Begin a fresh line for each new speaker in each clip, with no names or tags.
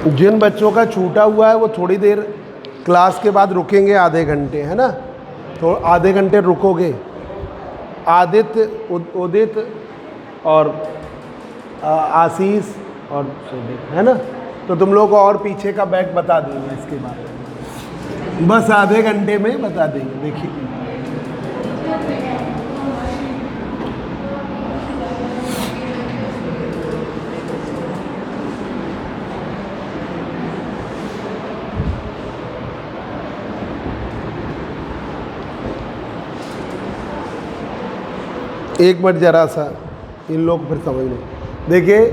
जिन बच्चों का छूटा हुआ है वो थोड़ी देर क्लास के बाद रुकेंगे, आधे घंटे, है ना। तो आधे घंटे रुकोगे। आदित्य, उदित और आशीष और सुदित, है ना। तो तुम लोग को और पीछे का बैग बता देंगे इसके बारे में, बस आधे घंटे में बता देंगे। देखिए एक मिनट जरा सा इन लोग फिर समझ लें। देखिए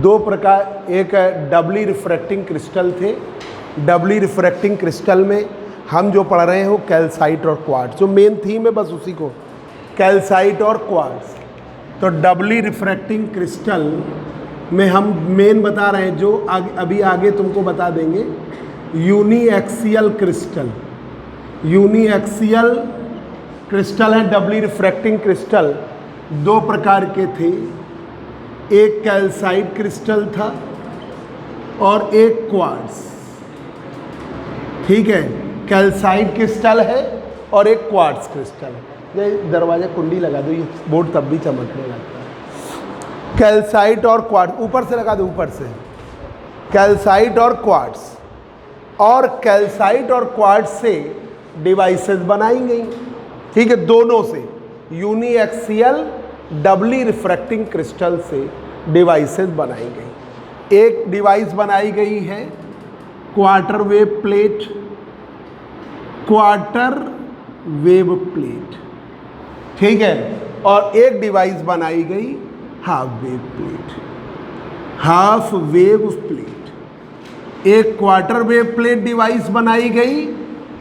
दो प्रकार, एक डबली रिफ्रैक्टिंग क्रिस्टल थे। डबली रिफ्रैक्टिंग क्रिस्टल में हम जो पढ़ रहे हैं वो कैल्साइट और क्वार्ट्ज, जो मेन थीम है बस उसी को, कैल्साइट और क्वार्ट्ज। तो डबली रिफ्रैक्टिंग क्रिस्टल में हम मेन बता रहे हैं, जो अभी आगे तुमको बता देंगे, यूनिएक्सियल क्रिस्टल। यूनिएक्सियल क्रिस्टल है डबली रिफ्रैक्टिंग क्रिस्टल। दो प्रकार के थे, एक कैल्साइट क्रिस्टल था और एक क्वार्ट्ज। ठीक है, कैल्साइट क्रिस्टल है और एक क्वार्ट्ज क्रिस्टल है। ये दरवाजा कुंडी लगा दो, ये बोर्ड तब भी चमकने लगता है। कैल्साइट और क्वार्ट्ज ऊपर से लगा दो, ऊपर से। कैल्साइट और क्वार्ट्ज, और कैल्साइट और क्वार्ट्ज से डिवाइसेस बनाई गई। ठीक है, दोनों से, यूनिएक्सियल डबली रिफ्रैक्टिंग क्रिस्टल से डिवाइसेस बनाई गई। एक डिवाइस बनाई गई है quarter wave plate, quarter wave plate. ठीक है, और एक डिवाइस बनाई गई half wave plate, half wave plate. एक क्वार्टर वेव प्लेट डिवाइस बनाई गई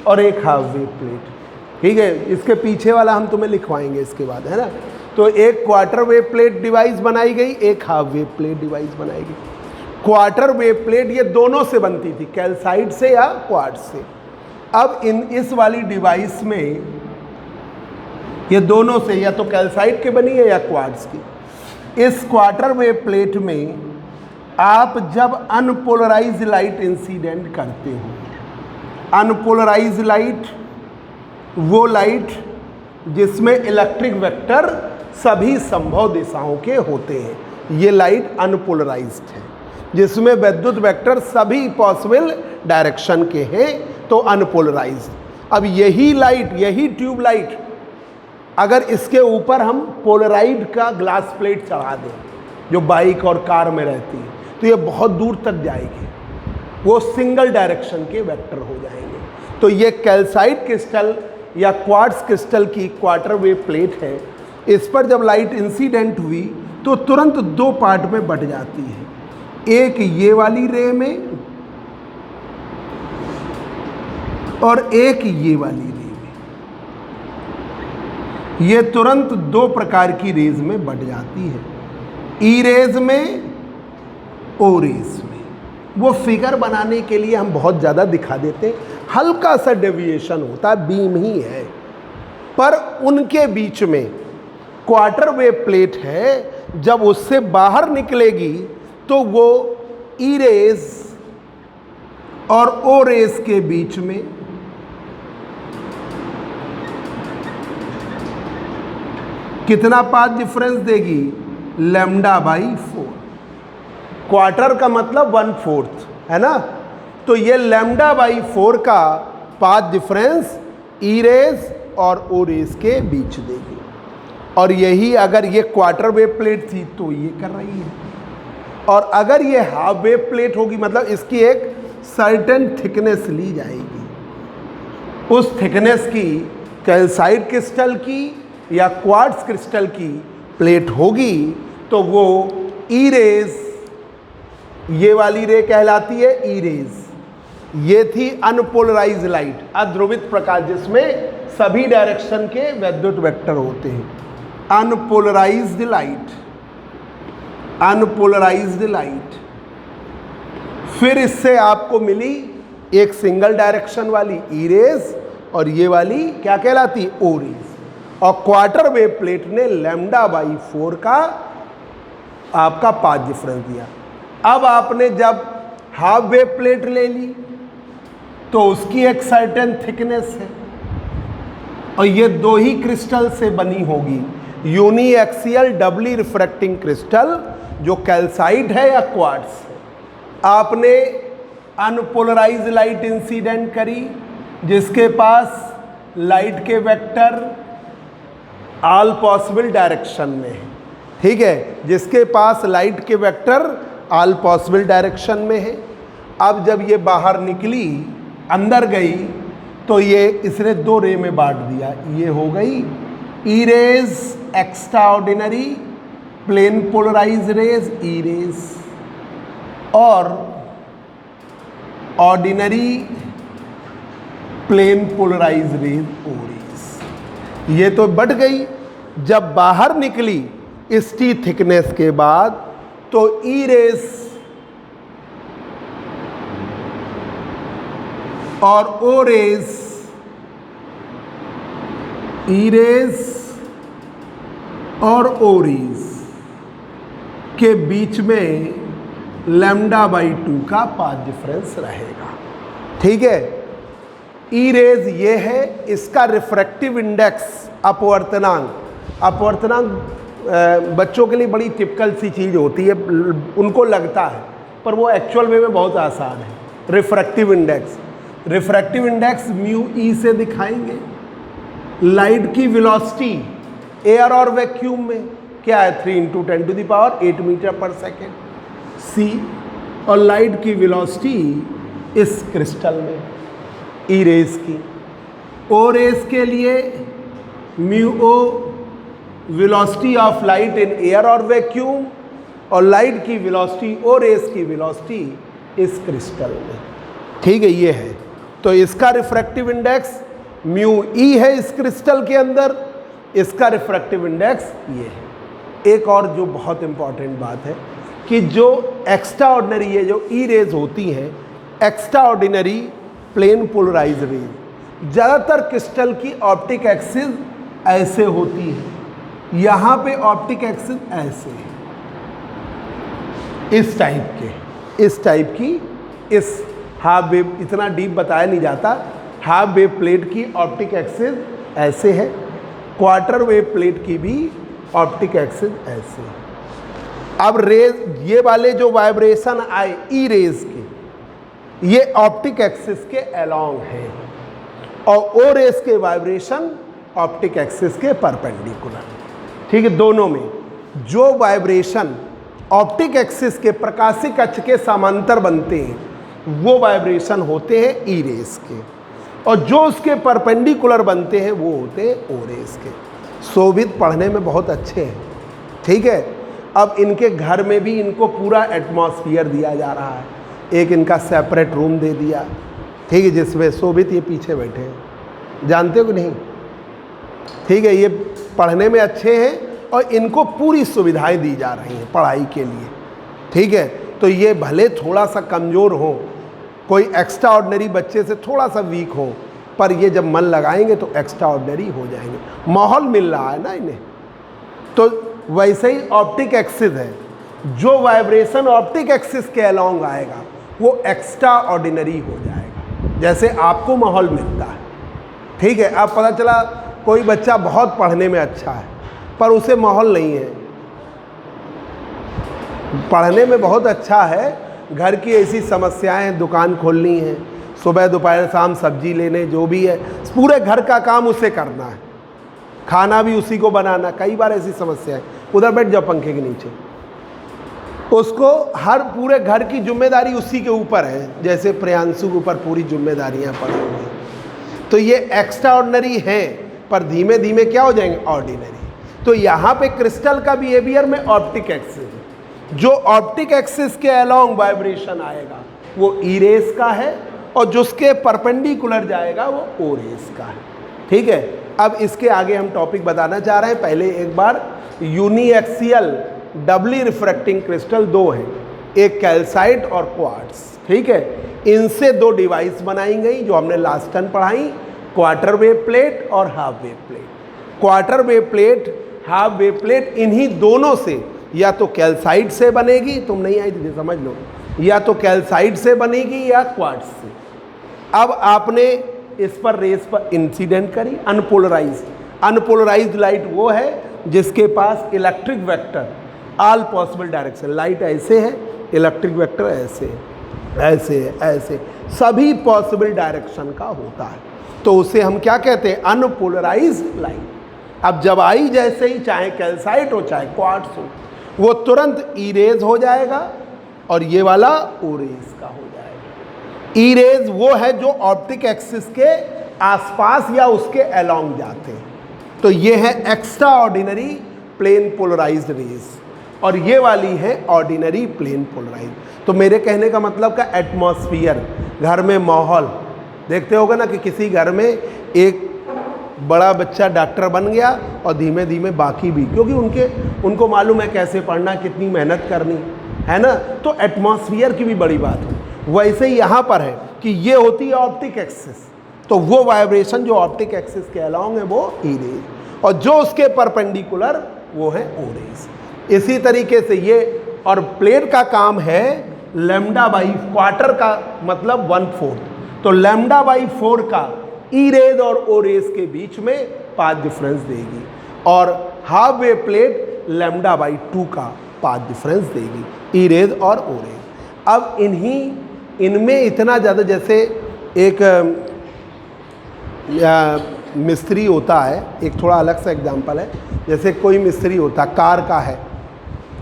और एक हाफ वेव प्लेट। ठीक है, इसके पीछे वाला हम तुम्हें लिखवाएंगे इसके बाद, है ना। तो एक क्वार्टर वेव प्लेट डिवाइस बनाई गई, एक हाफ वेव प्लेट डिवाइस बनाई गई। क्वार्टर वेव प्लेट ये दोनों से बनती थी, कैल्साइट से या क्वार्ट्ज से। अब इस वाली डिवाइस में ये दोनों से, या तो कैल्साइट की बनी है या क्वार्ट्ज की। इस क्वार्टर वेव प्लेट में आप जब अनपोलराइज लाइट इंसिडेंट करते हो, अनपोलराइज लाइट वो लाइट जिसमें इलेक्ट्रिक वेक्टर सभी संभव दिशाओं के होते हैं, ये लाइट अनपोलराइज्ड है। जिसमें विद्युत वेक्टर सभी पॉसिबल डायरेक्शन के हैं, तो अनपोलराइज्ड। अब यही लाइट, यही ट्यूब लाइट अगर इसके ऊपर हम पोलराइड का ग्लास प्लेट चढ़ा दें, जो बाइक और कार में रहती है, तो ये बहुत दूर तक जाएगी, वो सिंगल डायरेक्शन के वेक्टर हो जाएंगे। तो ये कैल्साइट क्रिस्टल या क्वार्ट्ज क्रिस्टल की क्वार्टर वेव प्लेट है। इस पर जब लाइट इंसिडेंट हुई तो तुरंत दो पार्ट में बट जाती है, एक ये वाली रे में और एक ये वाली रे में। ये तुरंत दो प्रकार की रेज में बट जाती है, ई रेज में, ओ रेज में। वो फिगर बनाने के लिए हम बहुत ज़्यादा दिखा देते हैं, हल्का सा डेविएशन होता है, बीम ही है, पर उनके बीच में क्वार्टर वेव प्लेट है। जब उससे बाहर निकलेगी तो वो ई रेज और ओ रेज के बीच में कितना पाथ डिफरेंस देगी, λ/4। क्वार्टर का मतलब 1/4, है ना। तो ये λ/4 का पाथ डिफरेंस ई रेज और ओ रेज के बीच देगी। और यही अगर ये क्वार्टर वेव प्लेट थी तो ये कर रही है, और अगर ये हाफ वेव प्लेट होगी, मतलब इसकी एक सर्टेन थिकनेस ली जाएगी, उस थिकनेस की कैल्साइट क्रिस्टल की या क्वार्ट्ज क्रिस्टल की प्लेट होगी, तो वो ई रेज, ये वाली रे कहलाती है ई रेज। ये थी अनपोलराइज लाइट, अध्रुवित प्रकाश, जिसमें सभी डायरेक्शन के विद्युत वेक्टर होते हैं। Unpolarised light, unpolarised light. फिर इससे आपको मिली एक सिंगल डायरेक्शन वाली ई रेज, और ये वाली क्या कहलाती, ओ रेज। और क्वार्टर वेव प्लेट ने λ/4 का आपका पाथ डिफरेंस दिया। अब आपने जब हाफ वेव प्लेट ले ली तो उसकी एक सर्टेन थिकनेस है, और ये दो ही क्रिस्टल से बनी होगी, यूनिएक्सियल डबली रिफ्रैक्टिंग क्रिस्टल, जो कैल्साइट है या क्वार्ट्ज है। आपने अनपोलराइज लाइट इंसिडेंट करी, जिसके पास लाइट के वेक्टर ऑल पॉसिबल डायरेक्शन में है, ठीक है, जिसके पास लाइट के वेक्टर ऑल पॉसिबल डायरेक्शन में है। अब जब ये बाहर निकली, अंदर गई, तो ये इसने दो रे में बांट दिया। ये हो गई E rays extraordinary plane polarise rays E rays, और ordinary plane polarise rays O rays. ये तो बढ़ गई। जब बाहर निकली इस टी थिकनेस के बाद, तो ई रेज और ओ रेज, ई रेज और ओ रेज के बीच में λ/2 का पाथ डिफरेंस रहेगा, ठीक है। ई रेज ये है, इसका रिफ्रैक्टिव इंडेक्स अपवर्तनांक बच्चों के लिए बड़ी टिपिकल सी चीज़ होती है, उनको लगता है, पर वो एक्चुअल में बहुत आसान है। रिफ्रैक्टिव इंडेक्स म्यू ई से दिखाएंगे। लाइट की वेलोसिटी एयर और वैक्यूम में क्या है, 3 × 10⁸ मीटर पर सेकेंड सी, और लाइट की वेलोसिटी इस क्रिस्टल में ई रेज की। ओ रेज के लिए mu O velocity of light in air और वैक्यूम, और लाइट की वेलोसिटी ओ रेज की वेलोसिटी इस क्रिस्टल में, ठीक है। ये है, तो इसका रिफ्रैक्टिव इंडेक्स म्यू ई है इस क्रिस्टल के अंदर, इसका रिफ्रैक्टिव इंडेक्स ये है। एक और जो बहुत इंपॉर्टेंट बात है कि जो एक्स्ट्रा ऑर्डिनरी ये जो ई रेज होती हैं, extraordinary plane polarise rays, ज़्यादातर क्रिस्टल की ऑप्टिक एक्सिस ऐसे होती है। यहाँ पे ऑप्टिक एक्सिस ऐसे है, इस टाइप की, इस हाफ वेव, इतना डीप बताया नहीं जाता, हाफ वेव प्लेट की ऑप्टिक एक्सिस ऐसे है, क्वार्टर वेव प्लेट की भी ऑप्टिक एक्सिस ऐसे है। अब रेज, ये वाले जो वाइब्रेशन आए ई रेज के, ये ऑप्टिक एक्सिस के अलोंग है, और ओ रेज के वाइब्रेशन ऑप्टिक एक्सिस के परपेंडिकुलर, ठीक है। दोनों में जो वाइब्रेशन ऑप्टिक एक्सिस के प्रकाशिक अक्ष के समांतर बनते हैं, वो वाइब्रेशन होते हैं ई रेज के, और जो उसके परपेंडिकुलर बनते हैं वो होते हैं ओ रेज के। शोभित पढ़ने में बहुत अच्छे हैं, ठीक है। अब इनके घर में भी इनको पूरा एटमॉस्फियर दिया जा रहा है, एक इनका सेपरेट रूम दे दिया, ठीक है, जिसमें शोभित ये पीछे बैठे हैं, जानते हो कि नहीं, ठीक है। ये पढ़ने में अच्छे हैं और इनको पूरी सुविधाएं दी जा रही हैं पढ़ाई के लिए, ठीक है। तो ये भले थोड़ा सा कमज़ोर हो, कोई एक्स्ट्रा ऑर्डिनरी बच्चे से थोड़ा सा वीक हो, पर ये जब मन लगाएंगे तो एक्स्ट्रा ऑर्डिनरी हो जाएंगे, माहौल मिल रहा है ना इन्हें। तो वैसे ही ऑप्टिक एक्सिस है, जो वाइब्रेशन ऑप्टिक एक्सिस के अलोंग आएगा वो एक्स्ट्रा ऑर्डिनरी हो जाएगा, जैसे आपको माहौल मिलता है, ठीक है। अब पता चला कोई बच्चा बहुत पढ़ने में अच्छा है, पर उसे माहौल नहीं है, पढ़ने में बहुत अच्छा है, घर की ऐसी समस्याएं हैं, दुकान खोलनी है, सुबह दोपहर शाम सब्जी लेने, जो भी है पूरे घर का काम उसे करना है, खाना भी उसी को बनाना, कई बार ऐसी समस्या है, उधर बैठ जाओ पंखे के नीचे, उसको हर पूरे घर की जिम्मेदारी उसी के ऊपर है, जैसे प्रियांशु के ऊपर पूरी जिम्मेदारियां पड़ी हुई हैं। तो ये एक्स्ट्रा ऑर्डिनरी हैं, पर धीमे धीमे क्या हो जाएंगे, ऑर्डिनरी। तो यहाँ पे क्रिस्टल का बिहेवियर में ऑप्टिक एक्सिस है, जो ऑप्टिक एक्सिस के अलोंग वाइब्रेशन आएगा वो ई रेस का है, और जो उसके परपेंडिकुलर जाएगा वो ओ रेस का है, ठीक है। अब इसके आगे हम टॉपिक बताना चाह रहे हैं। पहले एक बार यूनिएक्सियल डबली रिफ्रैक्टिंग क्रिस्टल दो हैं, एक कैल्साइट और क्वार्ट्ज, ठीक है। इनसे दो डिवाइस बनाई गई जो हमने लास्ट टाइम पढ़ाई, क्वार्टर वेव प्लेट और half wave plate. Quarter wave plate, half wave plate, इन्हीं दोनों से, या तो कैल्साइट से बनेगी, तुम नहीं आई थी समझ लो, या तो कैल्साइट से बनेगी या क्वार्ट्ज से। अब आपने इस पर रेस पर इंसिडेंट करी, अनपोलराइज्ड लाइट वो है जिसके पास electric vector all possible direction, light ऐसे है, इलेक्ट्रिक वेक्टर ऐसे ऐसे ऐसे सभी पॉसिबल डायरेक्शन का होता है, तो उसे हम क्या कहते हैं, अनपोलराइज्ड लाइट। अब जब आई जैसे ही, चाहे कैल्साइट हो चाहे क्वार्ट्ज हो, वो तुरंत ई रेज हो जाएगा और ये वाला ओ रेज का हो जाएगा। ई रेज वो है जो ऑप्टिक एक्सिस के आसपास या उसके अलोंग जाते हैं, तो ये है extraordinary plane polarised rays, और ये वाली है ऑर्डिनरी प्लेन पोलराइज्ड। तो मेरे कहने का मतलब का एटमॉस्फियर, घर में माहौल देखते होगा ना कि किसी घर में एक बड़ा बच्चा डॉक्टर बन गया और धीमे धीमे बाकी भी, क्योंकि उनको मालूम है कैसे पढ़ना, कितनी मेहनत करनी है ना, तो एटमॉस्फियर की भी बड़ी बात है। वैसे ही यहाँ पर है कि ये होती है ऑप्टिक एक्सिस, तो वो वाइब्रेशन जो ऑप्टिक एक्सिस के अलोंग है वो ई रेज, और जो उसके परपेंडिकुलर वो है ओ रेज। इसी तरीके से ये, और प्लेट का काम है लैम्डा बाई क्वार्टर का मतलब 1/4, तो लैम्डा बाई 4 का ई रेज और ओ रेज के बीच में पाथ डिफरेंस देगी, और half way plate lambda by 2 का पाथ डिफरेंस देगी, ई रेज और ओ रेज। अब इनमें इतना ज़्यादा, जैसे एक मिस्त्री होता है, एक थोड़ा अलग सा एग्जांपल है, जैसे कोई मिस्त्री होता है, कार का है,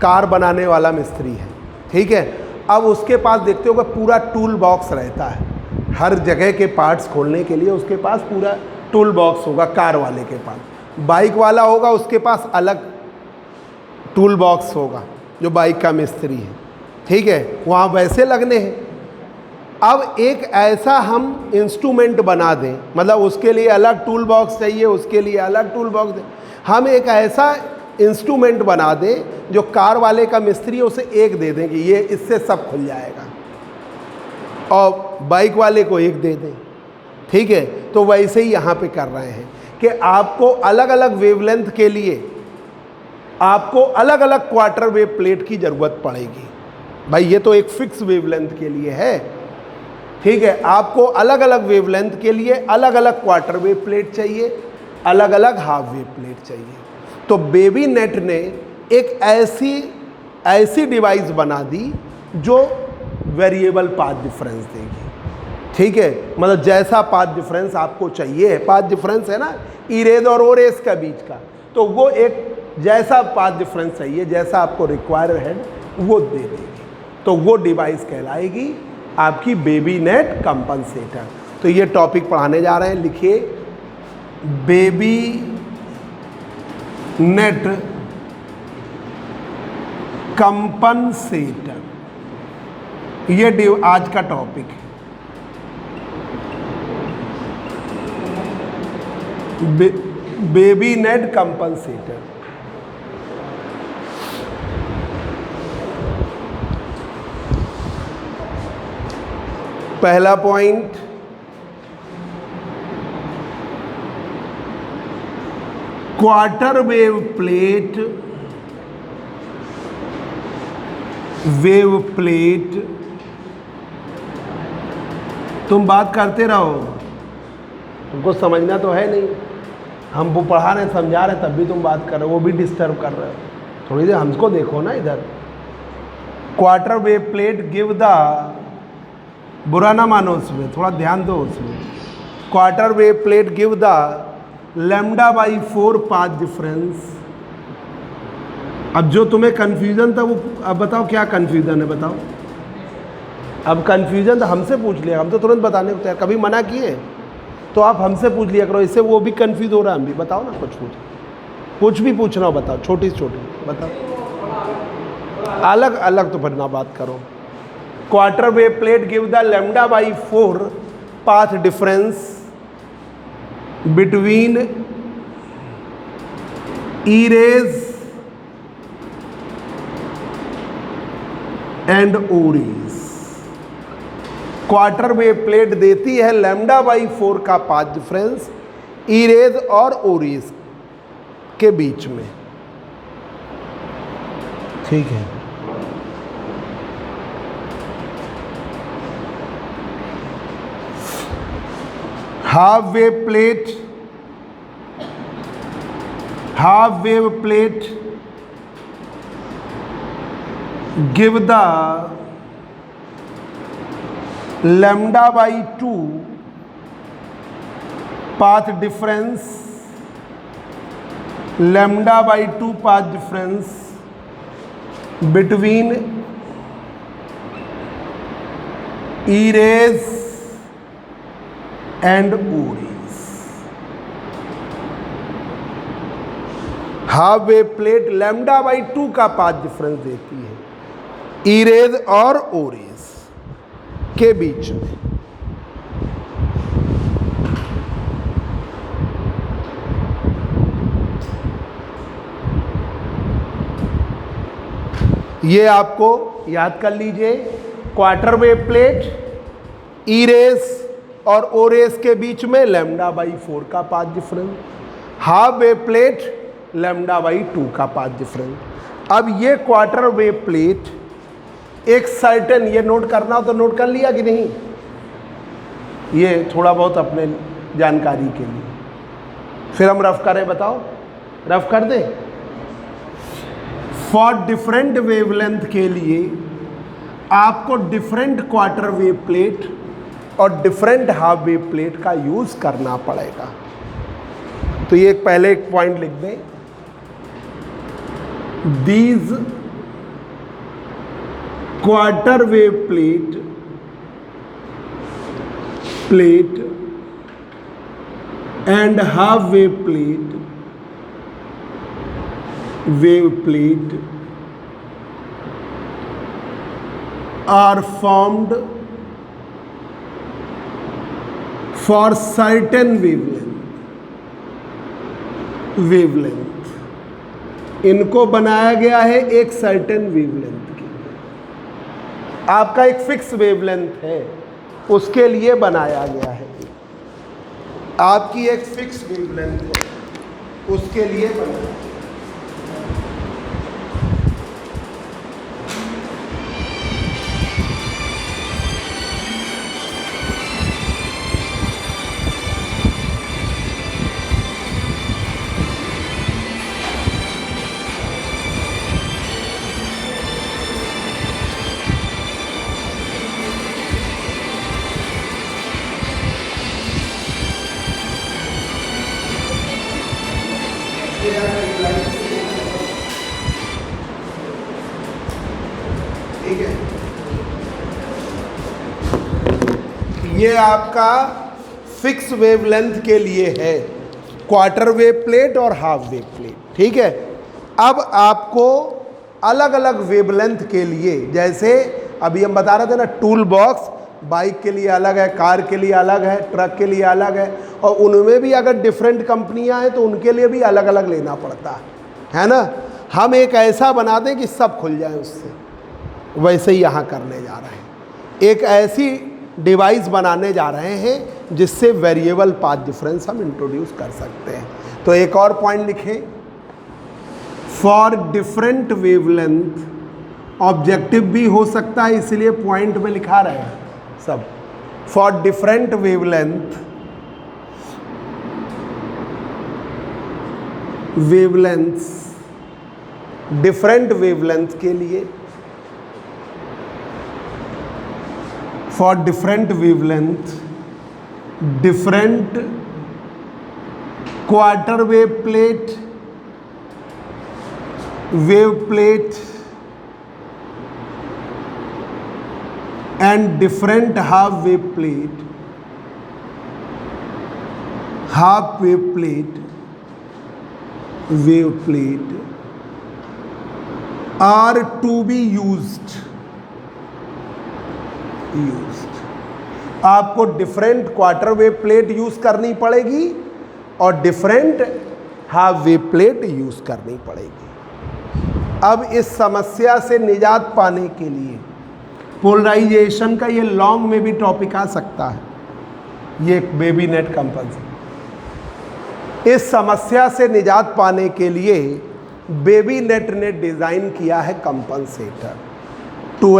कार बनाने वाला मिस्त्री है, ठीक है। अब उसके पास देखते हो पूरा टूल बॉक्स रहता है, हर जगह के पार्ट्स खोलने के लिए उसके पास पूरा टूल बॉक्स होगा कार वाले के पास। बाइक वाला होगा उसके पास अलग टूल बॉक्स होगा, जो बाइक का मिस्त्री है, ठीक है, वहाँ वैसे लगने हैं। अब एक ऐसा हम इंस्ट्रूमेंट बना दें, मतलब उसके लिए अलग टूल बॉक्स चाहिए, उसके लिए अलग टूल बॉक्स दें, हम एक ऐसा इंस्ट्रूमेंट बना दें जो कार वाले का मिस्त्री उसे एक दे दें कि ये इससे सब खुल जाएगा, और बाइक वाले को एक दे दें, ठीक है। तो वैसे ही यहाँ पे कर रहे हैं कि आपको अलग अलग वेवलेंथ के लिए आपको अलग अलग क्वार्टर वेव प्लेट की ज़रूरत पड़ेगी। भाई ये तो एक फिक्स वेवलेंथ के लिए है, ठीक है, आपको अलग अलग वेवलेंथ के लिए अलग अलग क्वार्टर वेव प्लेट चाहिए, अलग अलग हाफ वेव प्लेट चाहिए। तो बेबी नेट ने एक ऐसी डिवाइस बना दी जो वेरिएबल पाथ डिफरेंस देगी, ठीक है, मतलब जैसा पाथ डिफरेंस आपको चाहिए, पाथ डिफरेंस है ना ई रेज और ओ रेज का बीच का, तो वो एक जैसा पाथ डिफरेंस चाहिए, जैसा आपको रिक्वायर है वो दे देगी, तो वो डिवाइस कहलाएगी आपकी बेबी नेट कंपनसेटर। तो ये टॉपिक पढ़ाने जा रहे हैं, लिखिए बेबी नेट कंपनसेटर, ये आज का टॉपिक है। Baby net compensator. पहला पॉइंट, क्वार्टर वेव प्लेट तुम बात करते रहो, तुमको समझना तो है नहीं, हम वो पढ़ा रहे समझा रहे तब भी तुम बात कर रहे हो, वो भी डिस्टर्ब कर रहे हो, थोड़ी देर हमको देखो ना इधर। Quarter wave plate give the, बुरा ना मानो उसमें, थोड़ा ध्यान दो उसमें। Quarter wave plate give the lambda by 4 path difference. अब जो तुम्हें कन्फ्यूज़न था वो, अब बताओ क्या कन्फ्यूज़न है, बताओ। अब कन्फ्यूज़न तो हमसे पूछ लिया, हम तो तुरंत बताने को तैयार, कभी मना किए तो आप हमसे पूछ लिया करो, इससे वो भी कन्फ्यूज़ हो रहा है, हम भी बताओ ना, कुछ भी पूछना हो बताओ, छोटी से छोटी बताओ, अलग अलग तो फिर ना बात करो। Quarter wave plate give the lambda by 4 path difference between E rays and O rays. Quarter wave plate देती है लैम्डा बाई 4 का पाथ डिफरेंस ई रेज और ओ रेज के बीच में, ठीक है। half wave plate give the lambda by 2 path difference between E rays and O rays। Half wave plate lambda by 2 का path difference देती है ई रेज और ओ रेज के बीच में। ये आपको याद कर लीजिए, क्वार्टर वेव प्लेट ई रेस और ओ रेस के बीच में लैम्डा बाई 4 का path difference, half wave plate lambda by 2 का पाथ डिफरेंस। अब ये क्वार्टर वेव प्लेट एक सर्टेन, ये नोट करना हो तो नोट कर लिया कि नहीं, ये थोड़ा बहुत अपने जानकारी के लिए। फिर हम रफ करें, बताओ रफ कर दें। फॉर डिफरेंट वेवलेंथ के लिए आपको डिफरेंट क्वार्टर वेव प्लेट और डिफरेंट हाफ वेव प्लेट का यूज करना पड़ेगा। तो ये पहले एक पॉइंट लिख दें, these quarter wave plate and half wave plate are formed for certain wavelength। इनको बनाया गया है एक सर्टेन वेवलेंथ के लिए। आपका एक फिक्स वेवलेंथ है, उसके लिए बनाया गया है। आपकी एक फिक्स वेवलेंथ है, उसके लिए बनाया गया। ठीक है, ये आपका फिक्स वेवलेंथ के लिए है, क्वार्टर वेव प्लेट और हाफ वेव प्लेट। ठीक है, अब आपको अलग अलग वेवलेंथ के लिए, जैसे अभी हम बता रहे थे ना, टूल बॉक्स बाइक के लिए अलग है, कार के लिए अलग है, ट्रक के लिए अलग है, और उनमें भी अगर डिफरेंट कंपनियां हैं तो उनके लिए भी अलग अलग लेना पड़ता है ना। हम एक ऐसा बना दें कि सब खुल जाए उससे, वैसे ही यहाँ करने जा रहे हैं। एक ऐसी डिवाइस बनाने जा रहे हैं जिससे वेरिएबल पाथ डिफरेंस हम इंट्रोड्यूस कर सकते हैं। तो एक और पॉइंट लिखें, फॉर डिफरेंट वेवलेंथ, ऑब्जेक्टिव भी हो सकता है इसलिए पॉइंट में लिखा रहे हैं सब। For different wavelengths, different wavelength के लिए, for different wavelength, different quarter wave plate and different half wave plate are to be used। आपको different quarter wave plate use करनी पड़ेगी और different half wave plate use करनी पड़ेगी। अब इस समस्या से निजात पाने के लिए पोलराइजेशन का ये लॉन्ग में भी टॉपिक आ सकता है, ये बेबी नेट कंपल्सन। इस समस्या से निजात पाने के लिए बेबी नेट ने डिज़ाइन किया है compensator to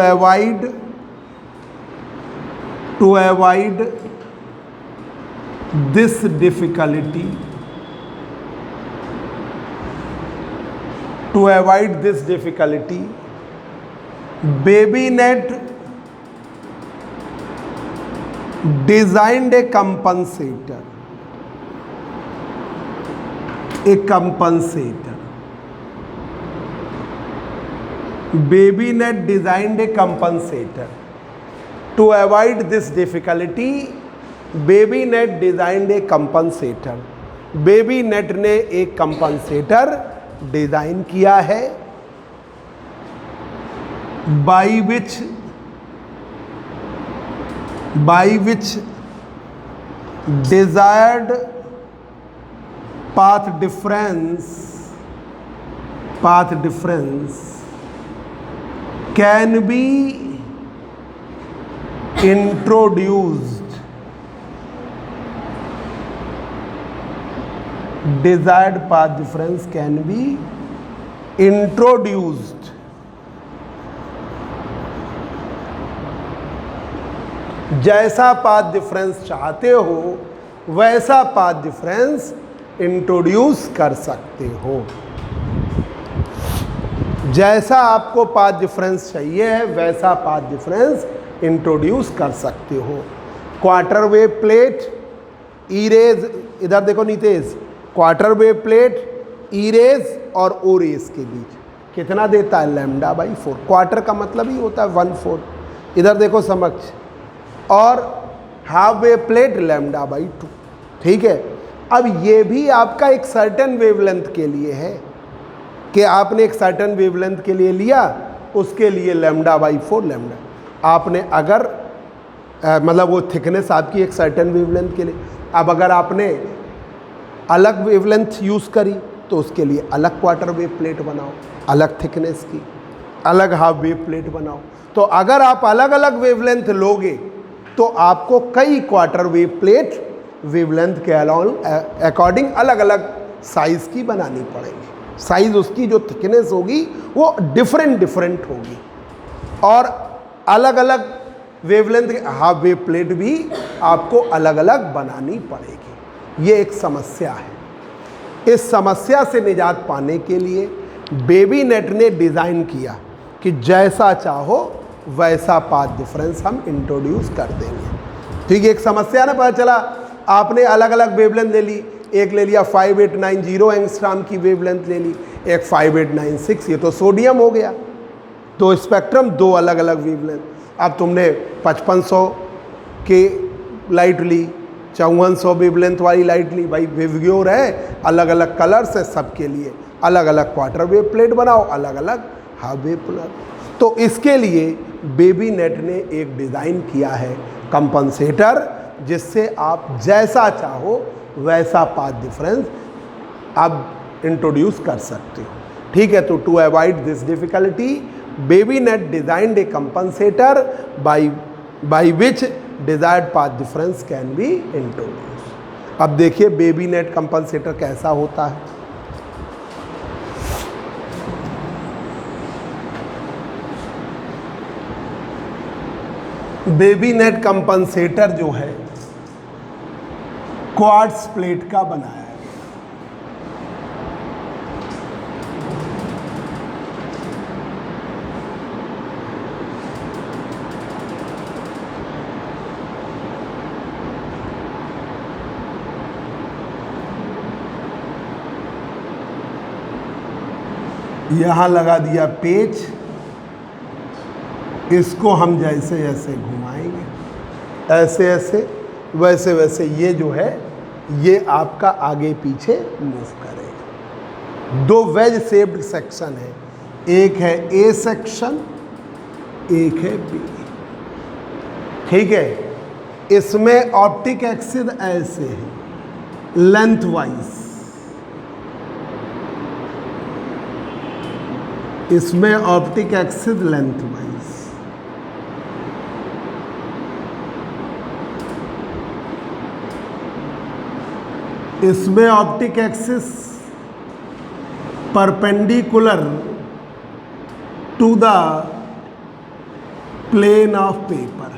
avoid this difficulty, to avoid this difficulty, BabyNet designed a compensator. BabyNet designed a compensator. To avoid this difficulty, BabyNet designed a compensator. BabyNet ने एक कंपनसेटर डिजाइन किया है, by which desired path difference can be introduced. Desired path difference can be introduced. जैसा path difference चाहते हो वैसा path difference introduce कर सकते हो। जैसा आपको पाथ डिफरेंस चाहिए है वैसा पाथ डिफरेंस इंट्रोड्यूस कर सकते हो। क्वार्टर वेव प्लेट, ई-रेज, इधर देखो नीतेश, क्वार्टर वेव प्लेट ई-रेज और ओ-रेज के बीच कितना देता है? λ/4। क्वार्टर का मतलब ही होता है 1/4। इधर देखो समक्ष, और हाफ वेव प्लेट λ/2। ठीक है, अब ये भी आपका एक सर्टेन वेवलेंथ के लिए है कि आपने एक सर्टेन वेवलेंथ के लिए लिया, उसके लिए λ/4 λ। आपने अगर मतलब वो थिकनेस आपकी एक सर्टेन वेवलेंथ के लिए, अब अगर आपने अलग वेवलेंथ यूज़ करी तो उसके लिए अलग क्वार्टर वेव प्लेट बनाओ, अलग थिकनेस की, अलग हाफ वेव प्लेट बनाओ। तो अगर आप अलग अलग वेवलेंथ लोगे तो आपको कई क्वार्टर वेव प्लेट वेवलेंथ के अकॉर्डिंग अलग अलग साइज़ की बनानी पड़ेगी। साइज़ उसकी जो थिकनेस होगी वो डिफरेंट होगी, और अलग अलग वेवलेंथ हाफ वेव प्लेट भी आपको अलग अलग बनानी पड़ेगी। ये एक समस्या है। इस समस्या से निजात पाने के लिए BabyNet ने डिज़ाइन किया कि जैसा चाहो वैसा पाथ डिफरेंस हम इंट्रोड्यूस कर देंगे। ठीक है, एक समस्या ना पता चला, आपने अलग अलग वेवलेंथ ले ली, एक ले लिया 5890 एंगस्ट्रॉम की वेवलेंथ ले ली, एक 5896, ये तो सोडियम हो गया। तो स्पेक्ट्रम दो अलग अलग वेवलेंथ। अब तुमने 5500 की लाइट ली, 5400 वेवलेंथ वाली लाइट ली, भाई वेवग्योर है, अलग अलग कलर्स है, सबके लिए अलग अलग क्वार्टर वेव प्लेट बनाओ, अलग अलग हाफ वेव प्लेट। तो इसके लिए BabyNet ने एक डिज़ाइन किया है कंपनसेटर, जिससे आप जैसा चाहो वैसा पाथ डिफरेंस आप इंट्रोड्यूस कर सकते हो। ठीक है, तो to avoid this difficulty BabyNet designed a compensator by which desired path difference can be introduce. अब देखिए BabyNet कंपनसेटर कैसा होता है। BabyNet कंपनसेटर जो है क्वार्ट्ज प्लेट का बनाया है। यहाँ लगा दिया पेच, इसको हम जैसे जैसे घुमाएंगे, ऐसे ऐसे वैसे वैसे ये जो है ये आपका आगे पीछे मूव करेगा। दो वेज शेप्ड सेक्शन है, एक है ए सेक्शन, एक है बी। ठीक है, इसमें ऑप्टिक एक्सिस ऐसे है लेंथ वाइज, इसमें ऑप्टिक एक्सिस लेंथ वाइज, इसमें optic axis perpendicular to the plane of paper.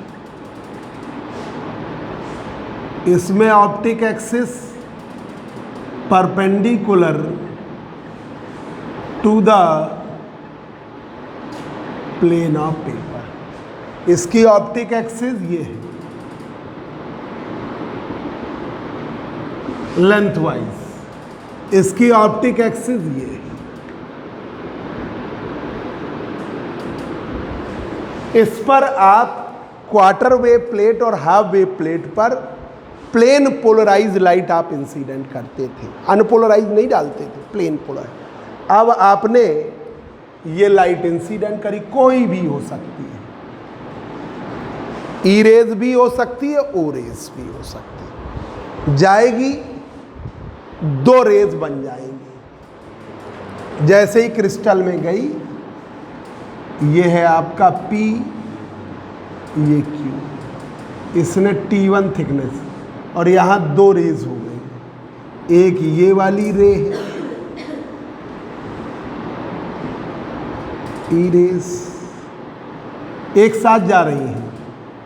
इसमें optic axis perpendicular to the plane of paper. इसकी ऑप्टिक एक्सिस ये है लेंथ वाइज, इसकी ऑप्टिक एक्सिस ये है। इस पर आप क्वार्टर वेव प्लेट और हाफ वेव प्लेट पर प्लेन पोलराइज लाइट आप इंसिडेंट करते थे, अनपोलराइज नहीं डालते थे, प्लेन पोलराइज। अब आपने ये लाइट इंसिडेंट करी, कोई भी हो सकती है, ई रेज भी हो सकती है, ओ रेज भी हो सकती है, जाएगी, दो रेज बन जाएंगी। जैसे ही क्रिस्टल में गई, ये है आपका P, ये Q, इसने T1 थिकनेस और यहाँ दो रेज हो गई, एक ये वाली रे है ई रेज एक साथ जा रही है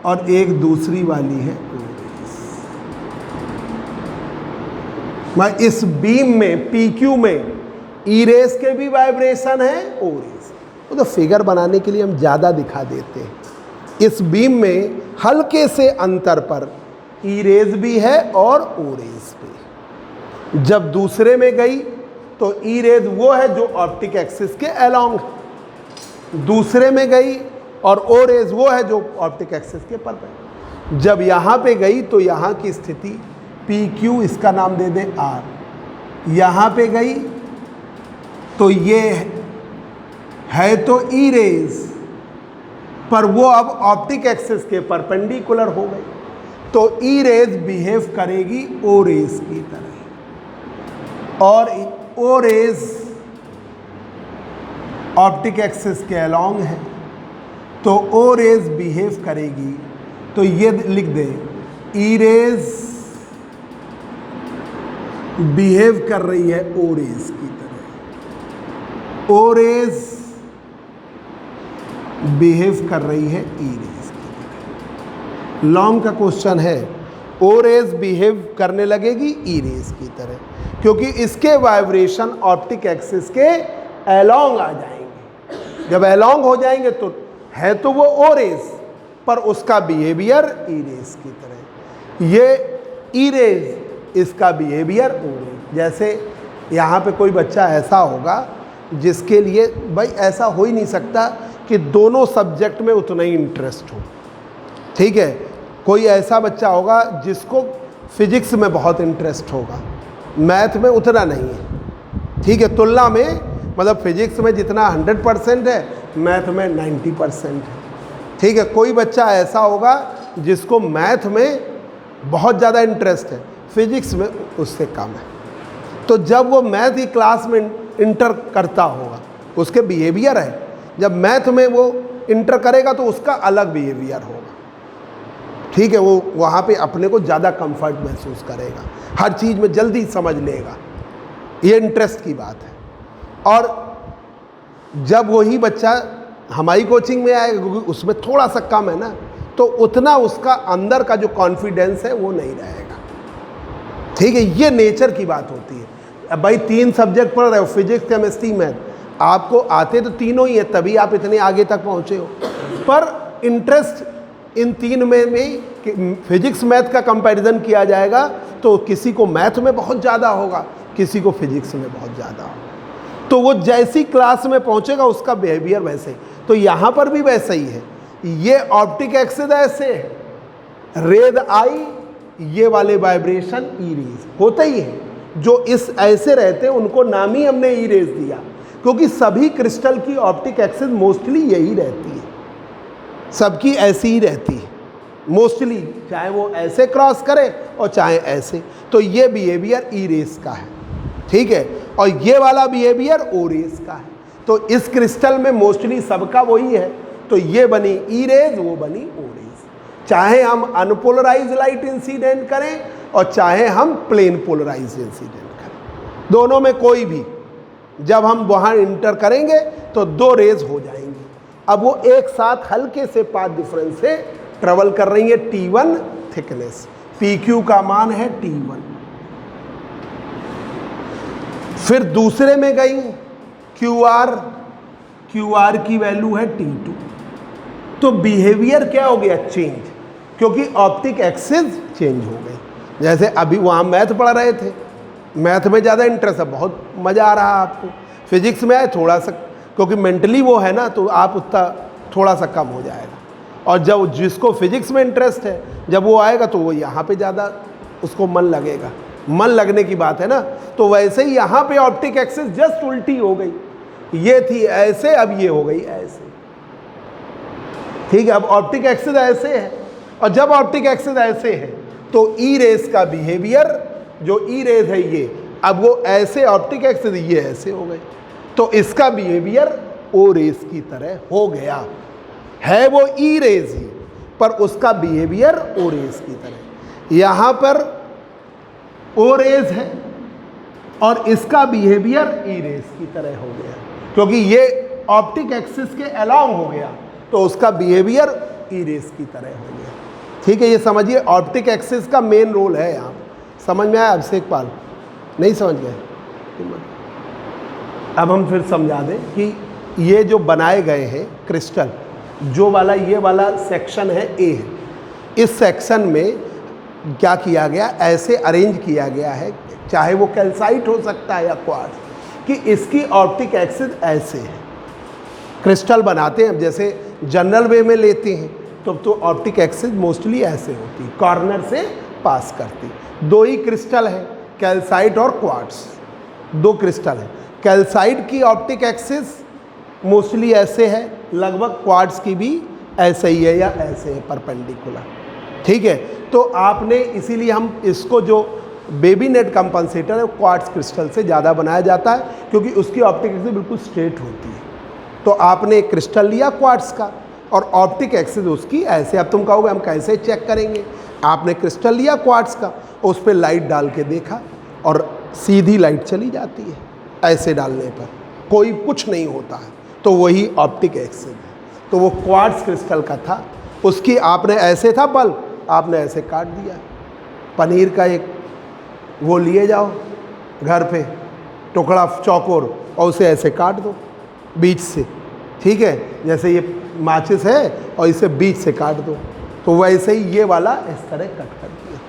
और एक दूसरी वाली है ओ रेज। मैं इस बीम में PQ में ई रेज के भी वाइब्रेशन है, ओ रेज। वो तो फिगर बनाने के लिए हम ज़्यादा दिखा देते हैं। इस बीम में हल्के से अंतर पर ई रेज भी है और ओ रेज भी। जब दूसरे में गई तो ई रेज वो है जो ऑप्टिक एक्सिस के अलोंग, दूसरे में गई और ओ रेज वो है जो ऑप्टिक एक्सिस के परपेंडिकुलर। जब यहाँ पे गई तो यहाँ की स्थिति PQ, इसका नाम दे दें R। यहाँ पे गई तो ये है तो ई रेज, पर वो अब ऑप्टिक एक्सिस के परपेंडिकुलर हो गई, तो ई रेज बिहेव करेगी ओ रेज की तरह, और ओ रेज ऑप्टिक एक्सिस के अलोंग है, तो ओ रेज बिहेव करेगी, तो ये लिख दे ई रेज बिहेव कर रही है ओ रेज की तरह, ओ रेज बिहेव कर रही है ई रेज की तरह। लॉन्ग का क्वेश्चन है, ओ रेज बिहेव करने लगेगी ई रेज की तरह, क्योंकि इसके वाइब्रेशन ऑप्टिक एक्सिस के अलोंग आ जाएंगे। जब अलोंग हो जाएंगे तो है तो वो ओ रेज, पर उसका बिहेवियर ई रेज की तरह। ये ई रेज, इसका बिहेवियर ओ रेज। जैसे यहाँ पे कोई बच्चा ऐसा होगा जिसके लिए भाई ऐसा हो ही नहीं सकता कि दोनों सब्जेक्ट में उतना ही इंटरेस्ट हो, ठीक है। कोई ऐसा बच्चा होगा जिसको फिजिक्स में बहुत इंटरेस्ट होगा, मैथ में उतना नहीं है, ठीक है। तुलना में मतलब फिजिक्स में जितना 100% है, मैथ में 90% है, ठीक है। कोई बच्चा ऐसा होगा जिसको मैथ में बहुत ज़्यादा इंटरेस्ट है, फिजिक्स में उससे कम है। तो जब वो मैथ की क्लास में इंटर करता होगा, उसके बिहेवियर है, जब मैथ में वो इंटर करेगा तो उसका अलग बिहेवियर होगा, ठीक है। वो वहाँ पे अपने को ज़्यादा कंफर्ट महसूस करेगा, हर चीज़ में जल्दी समझ लेगा, ये इंटरेस्ट की बात है। और जब वही बच्चा हमारी कोचिंग में आएगा, क्योंकि उसमें थोड़ा सा कम है ना, तो उतना उसका अंदर का जो कॉन्फिडेंस है वो नहीं रहेगा, ठीक है। ये नेचर की बात होती है। अब भाई 3 सब्जेक्ट पढ़ रहे हो, फिजिक्स केमिस्ट्री मैथ, आपको आते तो तीनों ही है, तभी आप इतने आगे तक पहुँचे हो, पर इंटरेस्ट इन 3 में फिजिक्स मैथ का कंपैरिजन किया जाएगा तो किसी को मैथ में बहुत ज़्यादा होगा, किसी को फिजिक्स में बहुत ज़्यादा होगा। तो वो जैसी क्लास में पहुँचेगा उसका बिहेवियर वैसे ही। तो यहाँ पर भी वैसा ही है। ये ऑप्टिक एक्सिस ऐसे है, रेज आई, ये वाले वाइब्रेशन ई रेज होते ही है। जो इस ऐसे रहते हैं उनको नाम ही हमने ई रेज दिया, क्योंकि सभी क्रिस्टल की ऑप्टिक एक्सिस मोस्टली यही रहती है, सबकी ऐसी ही रहती है मोस्टली, चाहे वो ऐसे क्रॉस करे और चाहे ऐसे। तो ये बिहेवियर ई रेज का है, ठीक है, और ये वाला बिहेवियर ओ रेज का है। तो इस क्रिस्टल में मोस्टली सबका वही है, तो ये बनी ई रेज, वो बनी ओ रेज। चाहे हम अनपोलराइज लाइट इंसिडेंट करें और चाहे हम प्लेन पोलराइज इंसिडेंट करें, दोनों में कोई भी जब हम वहाँ इंटर करेंगे तो 2 रेज हो जाएंगी। अब वो एक साथ हल्के से पाथ डिफरेंस से ट्रेवल कर रही है T1 थिकनेस, PQ का मान है T1। फिर दूसरे में गई QR की वैल्यू है T2। तो बिहेवियर क्या हो गया? चेंज, क्योंकि ऑप्टिक एक्सिस चेंज हो गई। जैसे अभी वहाँ मैथ पढ़ रहे थे, मैथ में ज़्यादा इंटरेस्ट है, बहुत मज़ा आ रहा है आपको। फिजिक्स में आए थोड़ा सा, क्योंकि मेंटली वो है ना, तो आप उतना थोड़ा सा कम हो जाएगा। और जब जिसको फिजिक्स में इंटरेस्ट है, जब वो आएगा तो वो यहाँ पे ज़्यादा उसको मन लगेगा। मन लगने की बात है ना। तो वैसे ही यहाँ पे ऑप्टिक एक्सिस जस्ट उल्टी हो गई, ये थी ऐसे, अब ये हो गई ऐसे। ठीक है, अब ऑप्टिक एक्सिस ऐसे है, और जब ऑप्टिक एक्सिस ऐसे है तो ई रेस का बिहेवियर, जो ई रेस है ये, अब वो ऐसे ऑप्टिक एक्सिस ये ऐसे हो गए, तो इसका बिहेवियर ओ रेस की तरह हो गया। है वो ई रेस ही, पर उसका बिहेवियर ओ रेस की तरह। यहाँ पर ओ रेस है और इसका बिहेवियर ई रेस की तरह हो गया, क्योंकि ये ऑप्टिक एक्सिस के अलाउंग हो गया, तो उसका बिहेवियर ई रेस की तरह हो गया। ठीक है, ये समझिए ऑप्टिक एक्सिस का मेन रोल है यहाँ। समझ में आया अभिषेक पाल? नहीं समझ गए? अब हम फिर समझा दें कि ये जो बनाए गए हैं क्रिस्टल, जो वाला ये वाला सेक्शन है ए है, इस सेक्शन में क्या किया गया, ऐसे अरेंज किया गया है, चाहे वो कैल्साइट हो सकता है या क्वार्ट्ज, कि इसकी ऑप्टिक एक्सिस ऐसे है। क्रिस्टल बनाते हैं जैसे जनरल वे में लेते हैं तो ऑप्टिक एक्सिस मोस्टली ऐसे होती है, कॉर्नर से पास करती। दो ही क्रिस्टल है, कैल्साइट और क्वार्ट्ज, दो क्रिस्टल है। कैल्साइट की ऑप्टिक एक्सिस मोस्टली ऐसे है, लगभग क्वार्ट्ज की भी ऐसे ही है या ऐसे है, परपेंडिकुलर। ठीक है, तो आपने इसीलिए हम इसको जो बेबी नेट कंपनसेटर है क्वार्ट्ज क्रिस्टल से ज़्यादा बनाया जाता है, क्योंकि उसकी ऑप्टिक एक्सिस बिल्कुल स्ट्रेट होती है। तो आपने एक क्रिस्टल लिया क्वार्ट्ज का और ऑप्टिक एक्सिस उसकी ऐसे। अब तुम कहोगे हम कैसे चेक करेंगे? आपने क्रिस्टल लिया क्वार्ट्ज का, उस पर लाइट डाल के देखा और सीधी लाइट चली जाती है, ऐसे डालने पर कोई कुछ नहीं होता है, तो वही ऑप्टिक एक्सिस है। तो वो क्वार्ट्ज क्रिस्टल का था, उसकी आपने ऐसे था बल्ब, आपने ऐसे काट दिया। पनीर का एक वो लिए जाओ घर पे टुकड़ा चौकोर और उसे ऐसे काट दो बीच से। ठीक है, जैसे ये माचिस है और इसे बीच से काट दो, तो वैसे ही ये वाला इस तरह कट कर दिया,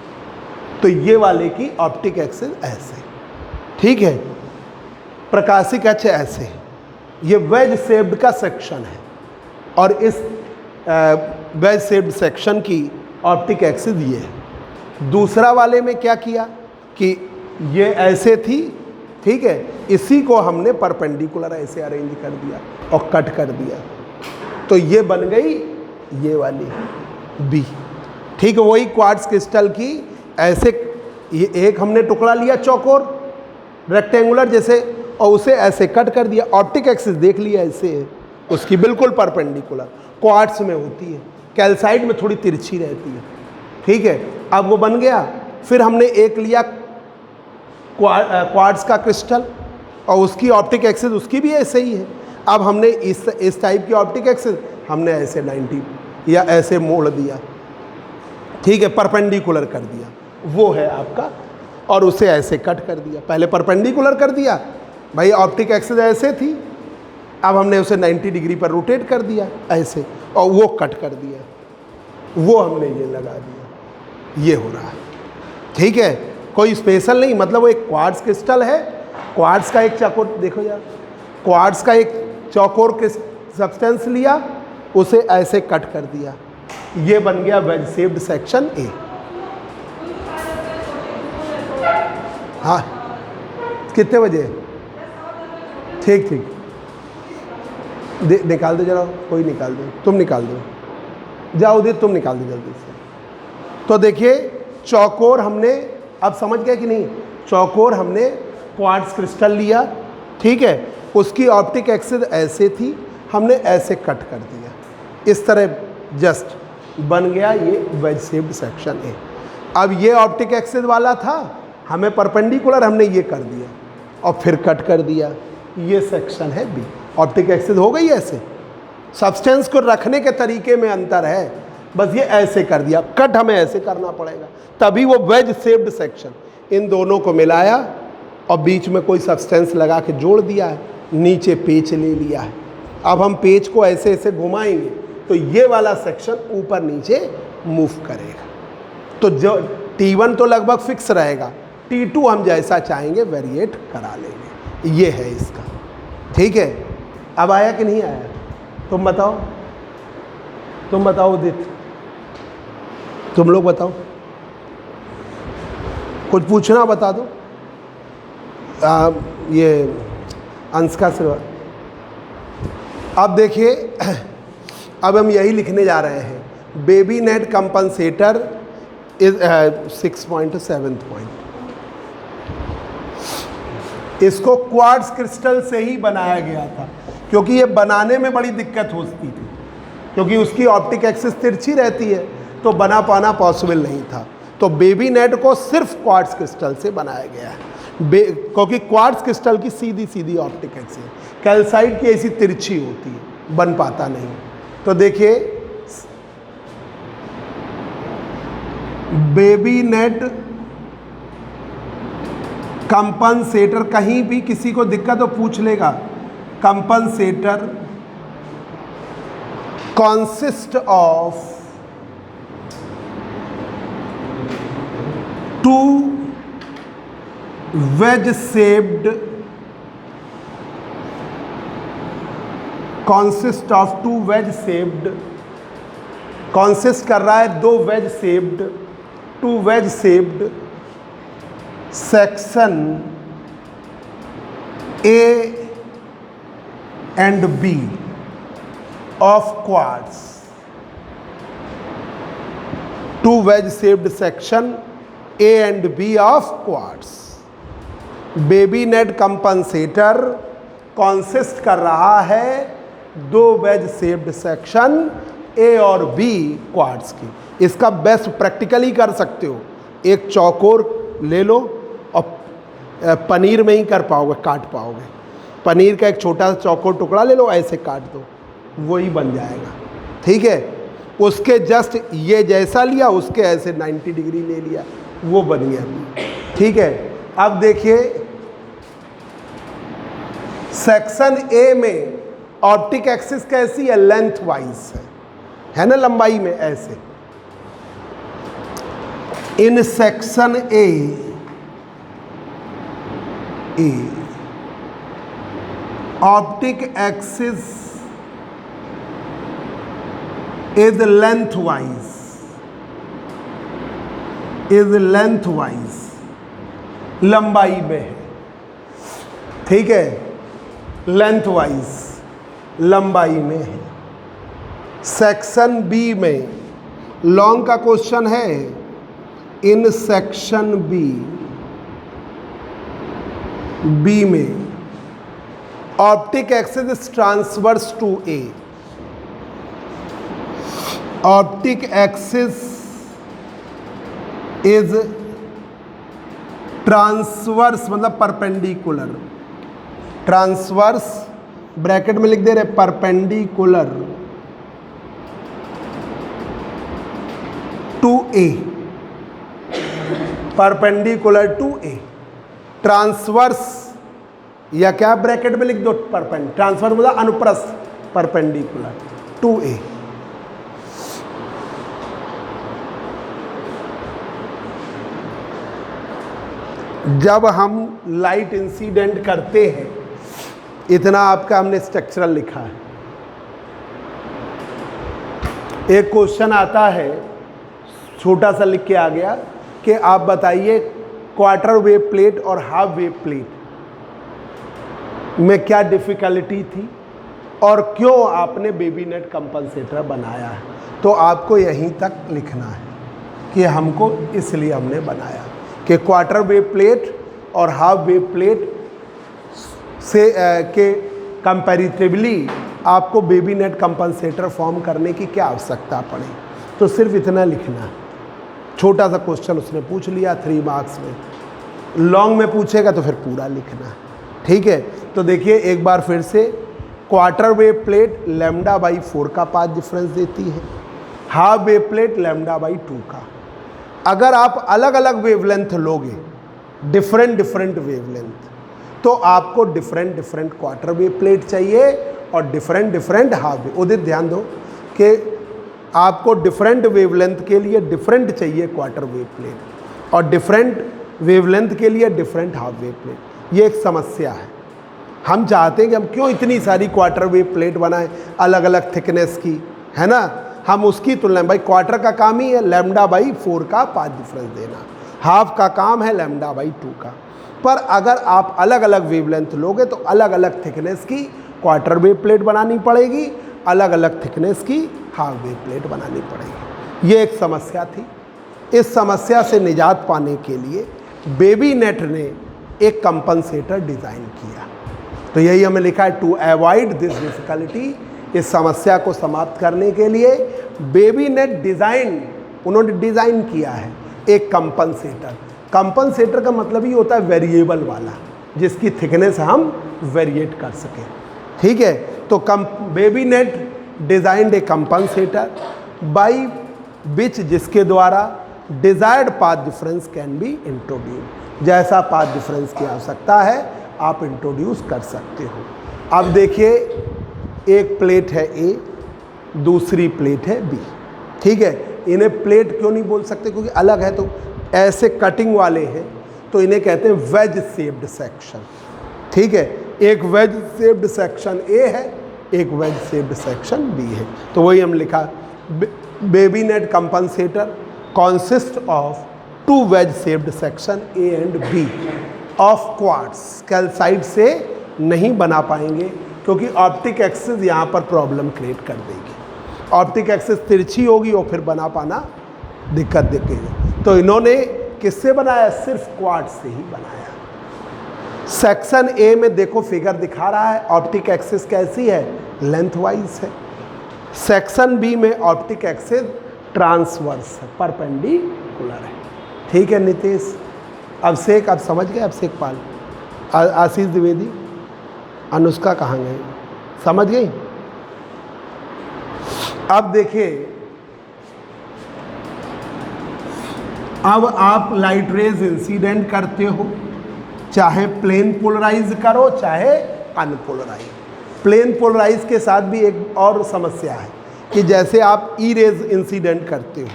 तो ये वाले की ऑप्टिक एक्सिस ऐसे। ठीक है, प्रकाशिक अक्ष ऐसे, ये वेज शेप्ड का सेक्शन है और इस वेज शेप्ड सेक्शन की ऑप्टिक एक्सिस ये है। दूसरा वाले में क्या किया कि ये ऐसे थी, ठीक है, इसी को हमने परपेंडिकुलर ऐसे अरेंज कर दिया और कट कर दिया, तो ये बन गई ये वाली बी। ठीक है, वही क्वार्ट्ज क्रिस्टल की ऐसे, ये एक हमने टुकड़ा लिया चौकोर रेक्टेंगुलर जैसे और उसे ऐसे कट कर दिया, ऑप्टिक एक्सिस देख लिया ऐसे है, उसकी बिल्कुल परपेंडिकुलर क्वार्ट्ज में होती है, कैल्साइट में थोड़ी तिरछी रहती है। ठीक है, अब वो बन गया। फिर हमने एक लिया क्वार्ट्ज का क्रिस्टल और उसकी ऑप्टिक एक्सिस उसकी भी ऐसे ही है। अब हमने इस टाइप की ऑप्टिक एक्सिस हमने ऐसे 90 या ऐसे मोड़ दिया, ठीक है, परपेंडिकुलर कर दिया, वो है आपका, और उसे ऐसे कट कर दिया। पहले परपेंडिकुलर कर दिया भाई, ऑप्टिक एक्सिस ऐसे थी, अब हमने उसे 90 डिग्री पर रोटेट कर दिया ऐसे और वो कट कर दिया, वो हमने ये लगा दिया, ये हो रहा है। ठीक है, कोई स्पेशल नहीं, मतलब वो एक क्वार्ट्ज क्रिस्टल है, क्वार्ट्ज का एक चौकोर, देखो यार, क्वार्ट्ज का एक चौकोर सब्सटेंस लिया, उसे ऐसे कट कर दिया, ये बन गया वेज शेप्ड सेक्शन ए। हाँ, कितने बजे? ठीक ठीक, निकाल दो जरा, कोई निकाल दो, तुम निकाल दो, जाओ उदित तुम निकाल दो जल्दी से। तो देखिए चौकोर हमने, अब समझ गए कि नहीं, चौकोर हमने क्वार्ट्ज क्रिस्टल लिया, ठीक है, उसकी ऑप्टिक एक्सिस ऐसे थी, हमने ऐसे कट कर दिया, इस तरह जस्ट बन गया ये वेज शेप्ड सेक्शन ए। अब ये ऑप्टिक एक्सिस वाला था, हमें परपेंडिकुलर हमने ये कर दिया और फिर कट कर दिया, ये सेक्शन है बी। ऑप्टिक एक्सिस हो गई ऐसे। सब्सटेंस को रखने के तरीके में अंतर है, बस ये ऐसे कर दिया, कट हमें ऐसे करना पड़ेगा, तभी वो वेज शेप्ड सेक्शन। इन दोनों को मिलाया और बीच में कोई सब्सटेंस लगा के जोड़ दिया है, नीचे पेच ले लिया है। अब हम पेच को ऐसे ऐसे घुमाएंगे तो ये वाला सेक्शन ऊपर नीचे मूव करेगा। तो जो T1 तो लगभग फिक्स रहेगा, T2 हम जैसा चाहेंगे वेरिएट करा लेंगे। ये है इसका, ठीक है। अब आया कि नहीं आया? तुम बताओ, तुम बताओ उदित, तुम लोग बताओ, कुछ पूछना बता दो। ये अंशका से। अब देखिए, अब हम यही लिखने जा रहे हैं, baby net compensator is 6.7 point. इसको क्वार्ट्ज क्रिस्टल से ही बनाया गया था, क्योंकि ये बनाने में बड़ी दिक्कत होती थी, क्योंकि उसकी ऑप्टिक एक्सिस तिरछी रहती है, तो बना पाना पॉसिबल नहीं था। तो बेबी नेट को सिर्फ क्वार्ट्ज क्रिस्टल से बनाया गया है, क्योंकि क्वार्ट्ज क्रिस्टल की सीधी सीधी ऑप्टिक एक्सिस, कैल्साइट की ऐसी तिरछी होती है, बन पाता नहीं। तो देखिए, बेबी नेट कंपनसेटर, कहीं भी किसी को दिक्कत तो पूछ लेगा। Compensator consist of two wedge shaped, consist of two wedge shaped, consist कर रहा है दो wedge shaped, two wedge shaped section A and B of quartz, two wedge shaped section A and B of quartz. Babinet compensator consist कर रहा है दो wedge shaped section ए और B quartz की। इसका बेस्ट प्रैक्टिकली कर सकते हो, एक चौकोर ले लो और पनीर में ही कर पाओगे, काट पाओगे। पनीर का एक छोटा सा चौकोर टुकड़ा ले लो, ऐसे काट दो, वही बन जाएगा, ठीक है। उसके जस्ट ये जैसा लिया, उसके ऐसे 90 डिग्री ले लिया, वो बन गया, ठीक है। अब देखिए, सेक्शन ए में ऑप्टिक एक्सिस कैसी है? लेंथ वाइज है ना, लंबाई में ऐसे। इन section A optic axis is length wise, लंबाई में है, ठीक है, लेंथ वाइज लंबाई में है। सेक्शन बी में, लॉन्ग का क्वेश्चन है, इन सेक्शन बी में optic axis is transverse to A, optic axis is transverse मतलब परपेंडिकुलर, ट्रांसवर्स ब्रैकेट में लिख दे रहे perpendicular to A, perpendicular to A. Transverse या क्या ब्रैकेट में लिख दो ट्रांसवर्स मतलब अनुप्रस्थ, परपेंडिकुलर टू ए। जब हम लाइट इंसिडेंट करते हैं, इतना आपका हमने स्ट्रक्चरल लिखा है। एक क्वेश्चन आता है, छोटा सा लिख के आ गया कि आप बताइए क्वार्टर वेव प्लेट और हाफ वेव प्लेट में क्या डिफ़िकल्टी थी और क्यों आपने बेबी नेट कंपनसेटर बनाया है। तो आपको यहीं तक लिखना है कि हमको इसलिए हमने बनाया कि क्वार्टर वेव प्लेट और हाफ वेव प्लेट से के कंपैरेटिवली आपको बेबी नेट कंपनसेटर फॉर्म करने की क्या आवश्यकता पड़े। तो सिर्फ इतना लिखना है। छोटा सा क्वेश्चन उसने पूछ लिया 3 मार्क्स में, लॉन्ग में पूछेगा तो फिर पूरा लिखना, ठीक है। तो देखिए एक बार फिर से, क्वार्टर वेव प्लेट λ/4 का पाथ डिफरेंस देती है, हाफ वेव प्लेट λ/2 का। अगर आप अलग अलग वेवलेंथ लोगे, डिफरेंट वेवलेंथ, तो आपको डिफरेंट क्वार्टर वेव प्लेट चाहिए और डिफरेंट हाफ वेव। उदित ध्यान दो कि आपको डिफरेंट वेवलेंथ के लिए डिफरेंट चाहिए क्वार्टर वेव प्लेट और डिफरेंट वेवलेंथ के लिए डिफरेंट हाफ वेव प्लेट। ये एक समस्या है। हम चाहते हैं कि हम क्यों इतनी सारी क्वार्टर वेव प्लेट बनाएं अलग अलग थिकनेस की, है ना। हम उसकी तुलना में, भाई क्वार्टर का काम ही है λ/4 का पाथ डिफरेंस देना, हाफ का काम है λ/2 का। पर अगर आप अलग अलग वेवलेंथ लोगे तो अलग अलग थिकनेस की क्वार्टर वेव प्लेट बनानी पड़ेगी, अलग अलग थिकनेस की हाफ वेव प्लेट बनानी पड़ेगी। ये एक समस्या थी। इस समस्या से निजात पाने के लिए बेबीनेट ने एक कंपनसेटर डिज़ाइन किया। तो यही हमें लिखा है, टू अवॉइड दिस डिफ़िकल्टी, इस समस्या को समाप्त करने के लिए बेबीनेट डिज़ाइन, उन्होंने डिज़ाइन किया है एक कंपनसेटर। कंपनसेटर का मतलब ही होता है वेरिएबल वाला, जिसकी थिकनेस हम वेरिएट कर सकें। ठीक है, तो Babinet designed a compensator by which, जिसके द्वारा desired path difference can be introduce, जैसा पाथ डिफरेंस की आवश्यकता है आप इंट्रोड्यूस कर सकते हो। अब देखिए, एक प्लेट है ए, दूसरी प्लेट है बी। ठीक है, इन्हें प्लेट क्यों नहीं बोल सकते, क्योंकि अलग है, तो ऐसे कटिंग वाले हैं तो इन्हें कहते हैं वेज शेप्ड सेक्शन। ठीक है, एक वेज शेप्ड सेक्शन ए है, एक वेज शेप्ड सेक्शन बी है। तो वही हम लिखा, बेबीनेट compensator consists of two wedge shaped section A and B of quartz। Calcite से नहीं बना पाएंगे क्योंकि ऑप्टिक एक्सिस यहाँ पर प्रॉब्लम क्रिएट कर देगी। ऑप्टिक एक्सिस तिरछी होगी और फिर बना पाना दिक्कत देगी। तो इन्होंने किससे बनाया, सिर्फ क्वार्ट्ज से ही बनाया। सेक्शन ए में देखो फिगर दिखा रहा है, ऑप्टिक एक्सिस कैसी है, लेंथ वाइज है। सेक्शन बी में ऑप्टिक एक्सिस ट्रांसवर्स है, परपेंडिकुलर है। ठीक है नितेश, अभिषेक आप समझ गए, अभिषेक पाल, आशीष द्विवेदी, अनुष्का कहाँ गए, समझ गई। अब देखिए, अब आप लाइट रेज इंसिडेंट करते हो, चाहे प्लेन पोलराइज करो चाहे अनपोलराइज। प्लेन पोलराइज के साथ भी एक और समस्या है कि जैसे आप ई रेज इंसिडेंट करते हो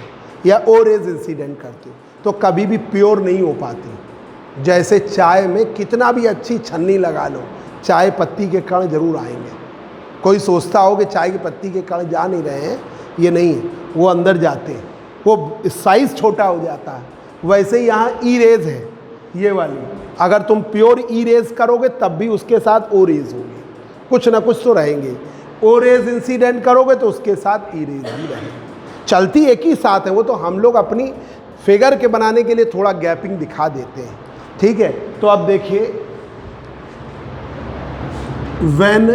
या ओ रेज इंसिडेंट करते हो तो कभी भी प्योर नहीं हो पाती। जैसे चाय में कितना भी अच्छी छन्नी लगा लो, चाय पत्ती के कण जरूर आएंगे। कोई सोचता हो कि चाय की पत्ती के कण जा नहीं रहे हैं, ये नहीं है, वो अंदर जाते हैं, वो साइज़ छोटा हो जाता है। वैसे ही यहाँ ई रेज है ये वाली, अगर तुम प्योर ई रेज करोगे तब भी उसके साथ ओ रेज होंगे, कुछ ना कुछ तो रहेंगे। ओ रेज इंसिडेंट करोगे तो उसके साथ ई रेज भी रहेंगे, चलती एक ही साथ है। वो तो हम लोग अपनी फिगर के बनाने के लिए थोड़ा गैपिंग दिखा देते हैं। ठीक है, तो अब देखिए, व्हेन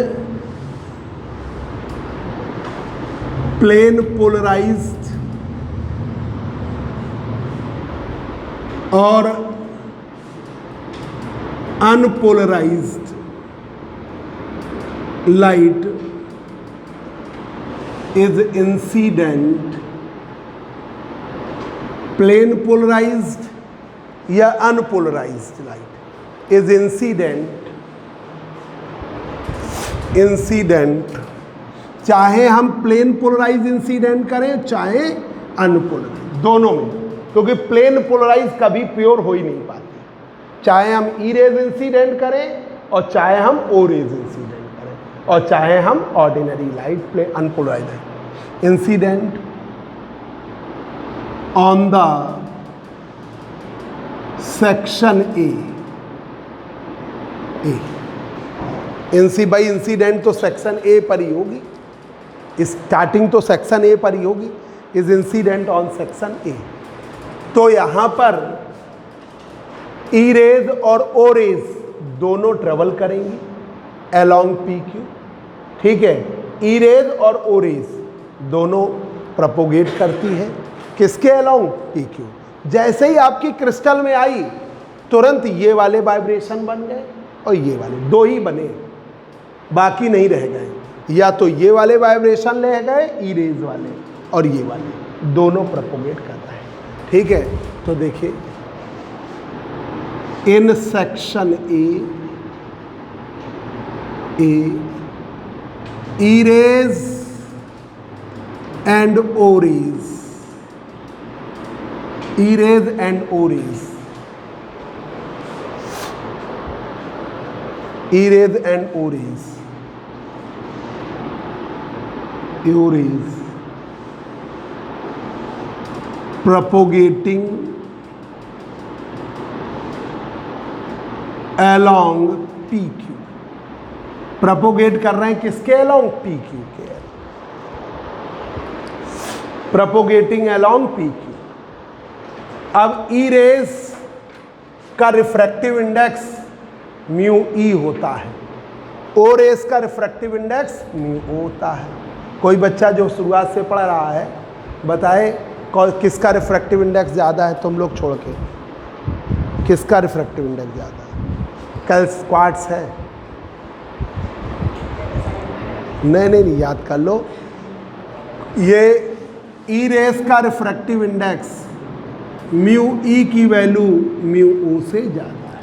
प्लेन पोलराइज्ड और unpolarised light is incident, plane polarized या unpolarized light is incident, चाहे हम प्लेन पोलराइज इंसिडेंट करें चाहे अनपोलराइज, दोनों में, क्योंकि प्लेन पोलराइज कभी प्योर हो ही नहीं पाती, चाहे हम ई रेज इंसिडेंट करें और चाहे हम ओ रेज इंसिडेंट करें और चाहे हम ordinary light plain unpolarise incident on the section A. By incident तो सेक्शन ए पर ही होगी, स्टार्टिंग तो सेक्शन ए पर ही होगी, is incident on section A. तो यहाँ पर ई रेज और ओ रेज दोनों ट्रेवल करेंगी अलोंग पी क्यू। ठीक है, ई रेज और ओ रेज दोनों प्रोपोगेट करती है किसके अलोंग, पी क्यू। जैसे ही आपकी क्रिस्टल में आई तुरंत ये वाले वाइब्रेशन बन गए और ये वाले, दो ही बने, बाकी नहीं रह गए। या तो ये वाले वाइब्रेशन ले गए ई रेज वाले, और ये वाले दोनों प्रोपोगेट कर रहे हैं। ठीक है, तो देखिए in section A E rays and O rays, E rays and O rays, E rays and O rays, O rays propagating along PQ, propagate कर रहे हैं किसके along PQ के, प्रोपोगेटिंग along PQ। अब ई रेज का refractive index mu E होता है, O rays का रिफ्रैक्टिव इंडेक्स म्यू ओ होता है। कोई बच्चा जो शुरुआत से पढ़ रहा है बताए किसका रिफ्रैक्टिव इंडेक्स ज़्यादा है, तुम लोग छोड़ के किसका रिफ्रैक्टिव इंडेक्स ज़्यादा है? कल क्वार्ट्स है? नहीं, याद कर लो। ये ई रेस का रिफ्रैक्टिव इंडेक्स म्यू ई की वैल्यू म्यू ओ से ज़्यादा है।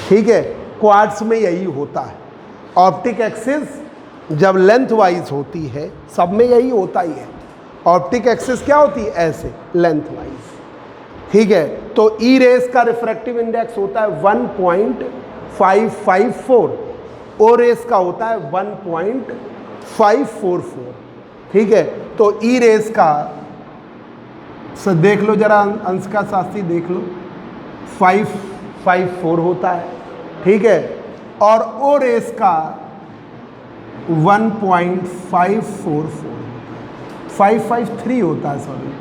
ठीक है, क्वार्ट्स में यही होता है। ऑप्टिक एक्सिस जब लेंथ वाइज होती है, सब में यही होता ही है। ऑप्टिक एक्सिस क्या होती है? ऐसे लेंथ वाइज। ठीक है, तो ई रेस का रिफ्रैक्टिव इंडेक्स होता है 1.554, ओ रेस का होता है 1.544। ठीक है, तो ई रेस का देख लो जरा, अंश का शास्त्री देख लो, 554 होता है। ठीक है, और ओ रेस का 1.544, 553 होता है, सॉरी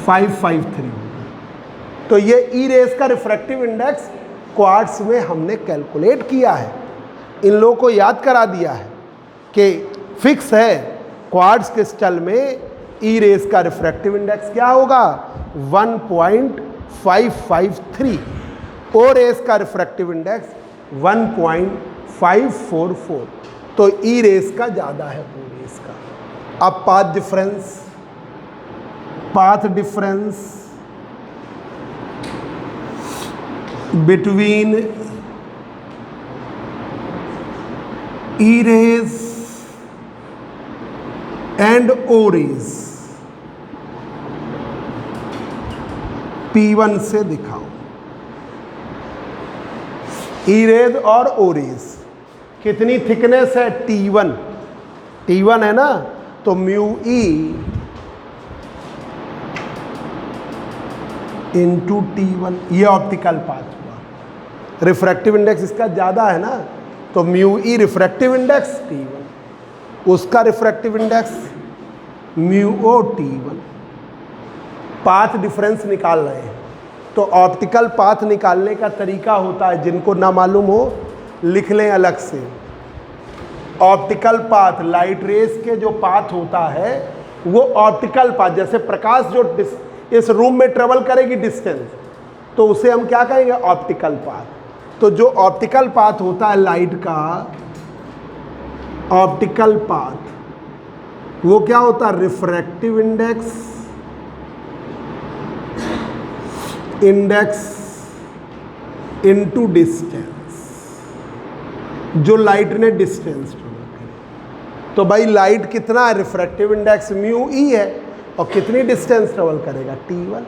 553। तो ये ई रेस का रिफ्रैक्टिव इंडेक्स क्वार्ट्स में हमने कैलकुलेट किया है, इन लोगों को याद करा दिया है कि फिक्स है क्वार्ट्स क्रिस्टल में ई रेस का रिफ्रैक्टिव इंडेक्स क्या होगा? 1.553, ओ रेस का रिफ्रैक्टिव इंडेक्स 1.544। तो ई रेस का ज़्यादा है ओ रेस का। अब path difference between E rays and O rays, P1 से दिखाओ। ई रेज और ओ रेज कितनी थिकनेस है? T1, T1 है ना, तो म्यू ई इंटू T1, ये ऑप्टिकल पाथ हुआ। रिफ्रैक्टिव इंडेक्स इसका ज़्यादा है ना, तो mu E refractive index T1, उसका refractive index mu O T1। Path difference निकाल रहे हैं, तो ऑप्टिकल पाथ निकालने का तरीका होता है, जिनको ना मालूम हो लिख लें अलग से। ऑप्टिकल पाथ, लाइट रेस के जो पाथ होता है वो ऑप्टिकल पाथ, जैसे प्रकाश जो इस रूम में ट्रेवल करेगी डिस्टेंस, तो उसे हम क्या कहेंगे? Optical path. तो जो ऑप्टिकल पाथ होता है लाइट का, ऑप्टिकल पाथ, वो क्या होता है? रिफ्रैक्टिव इंडेक्स इनटू डिस्टेंस, जो लाइट ने डिस्टेंस ट्रेवल करे। तो भाई लाइट कितना है? रिफ्रैक्टिव इंडेक्स म्यू ई है, और कितनी डिस्टेंस ट्रेवल करेगा? T1।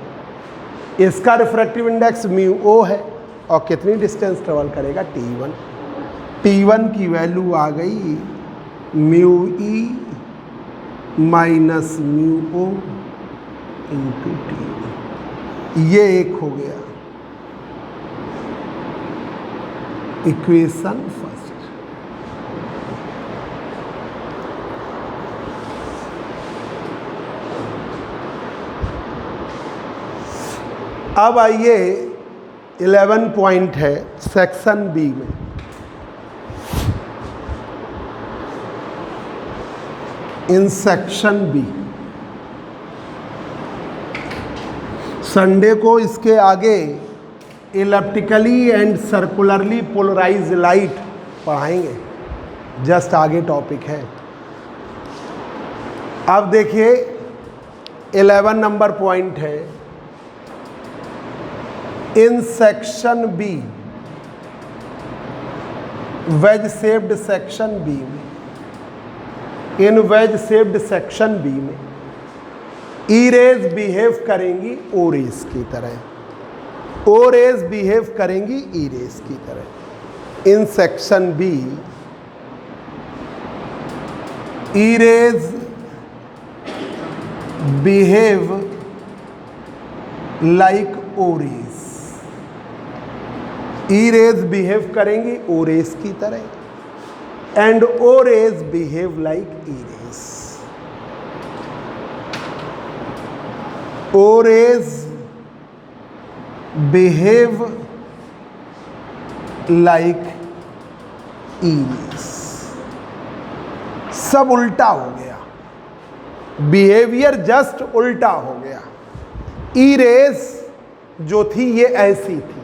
इसका रिफ्रैक्टिव इंडेक्स म्यू ओ है, और कितनी डिस्टेंस ट्रेवल करेगा? T1। T1 की वैल्यू आ गई mu E minus mu O into T1। ये एक हो गया इक्वेशन फर्स्ट। अब आइए 11 पॉइंट है सेक्शन बी में। इन सेक्शन बी संडे को इसके आगे elliptically and circularly polarise light पढ़ाएंगे, जस्ट आगे टॉपिक है। अब देखिए 11 नंबर पॉइंट है, in section B, wedge shaped section B में, in wedge shaped section B में ई रेज बिहेव करेंगी ओ रेज की तरह, ओ रेज बिहेव करेंगी ई रेज की तरह। In section B E rays behave like O rays, E rays behave करेंगी O rays की तरह and O rays behave like E rays. O rays behave like E rays. सब उल्टा हो गया, बिहेवियर जस्ट उल्टा हो गया। ई रेज जो थी ये ऐसी थी,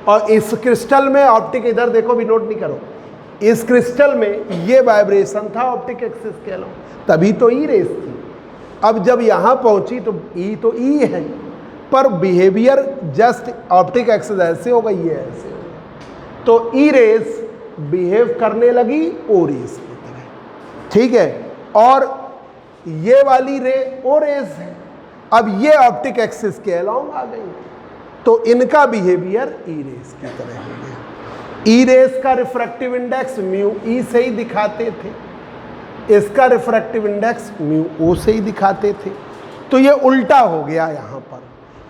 और इस क्रिस्टल में ऑप्टिक, इधर देखो भी नोट नहीं करो, इस क्रिस्टल में ये वाइब्रेशन था ऑप्टिक एक्सिस के अलावा, तभी तो ई रेज थी। अब जब यहां पहुंची तो ई है, पर बिहेवियर जस्ट ऑप्टिक एक्सिस ऐसे हो गई, ये ऐसे हो गई, तो ई रेज बिहेव करने लगी ओ रेज की तरह, ठीक है। और ये वाली रे ओ रेज है, अब ये ऑप्टिक एक्सिस के अलाउंग आ गई, तो इनका बिहेवियर ई रेज की तरह हो गया। ई रेज का रिफ्रैक्टिव इंडेक्स म्यू ई से ही दिखाते थे, इसका रिफ्रैक्टिव इंडेक्स म्यू ओ से ही दिखाते थे, तो ये उल्टा हो गया। यहाँ पर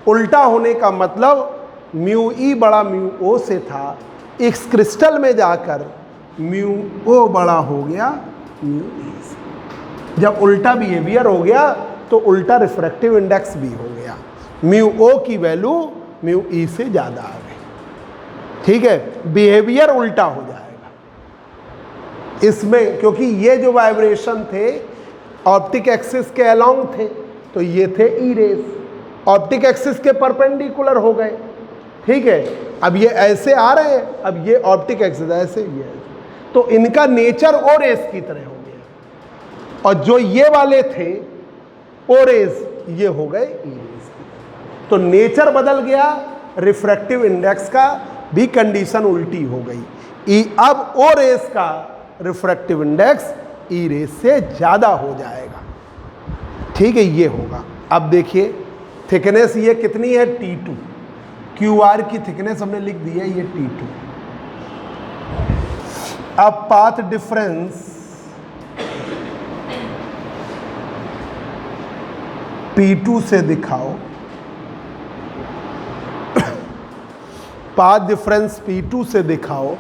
उल्टा होने का मतलब म्यू ई बड़ा म्यू ओ से था, इस क्रिस्टल में जाकर म्यू ओ बड़ा हो गया म्यू ई से। जब उल्टा बिहेवियर हो गया तो उल्टा रिफ्रैक्टिव इंडेक्स भी हो गया, म्यू ओ की वैल्यू म्यू ई से ज़्यादा आ गई, ठीक है। बिहेवियर उल्टा हो जाएगा इसमें, क्योंकि ये जो वाइब्रेशन थे ऑप्टिक एक्सिस के अलोंग थे, तो ये थे ई रेज, ऑप्टिक एक्सिस के परपेंडिकुलर हो गए, ठीक है। अब ये ऐसे आ रहे हैं, अब ये ऑप्टिक एक्सिस ऐसे, ये ऐसे, तो इनका नेचर ओ रेज की तरह हो गया, और जो ये वाले थे ओ रेज, ये हो गए ई रेज की तरह। तो नेचर बदल गया, रिफ्रैक्टिव इंडेक्स का भी कंडीशन उल्टी हो गई। अब ओ रेज का रिफ्रैक्टिव इंडेक्स ई रेज से ज़्यादा हो जाएगा, ठीक है, ये होगा। अब देखिए थिकनेस ये कितनी है, T2, क्यू आर की थिकनेस हमने लिख दी है, ये T2। अब पाथ डिफरेंस P2 से दिखाओ, पाथ डिफरेंस P2 से दिखाओ,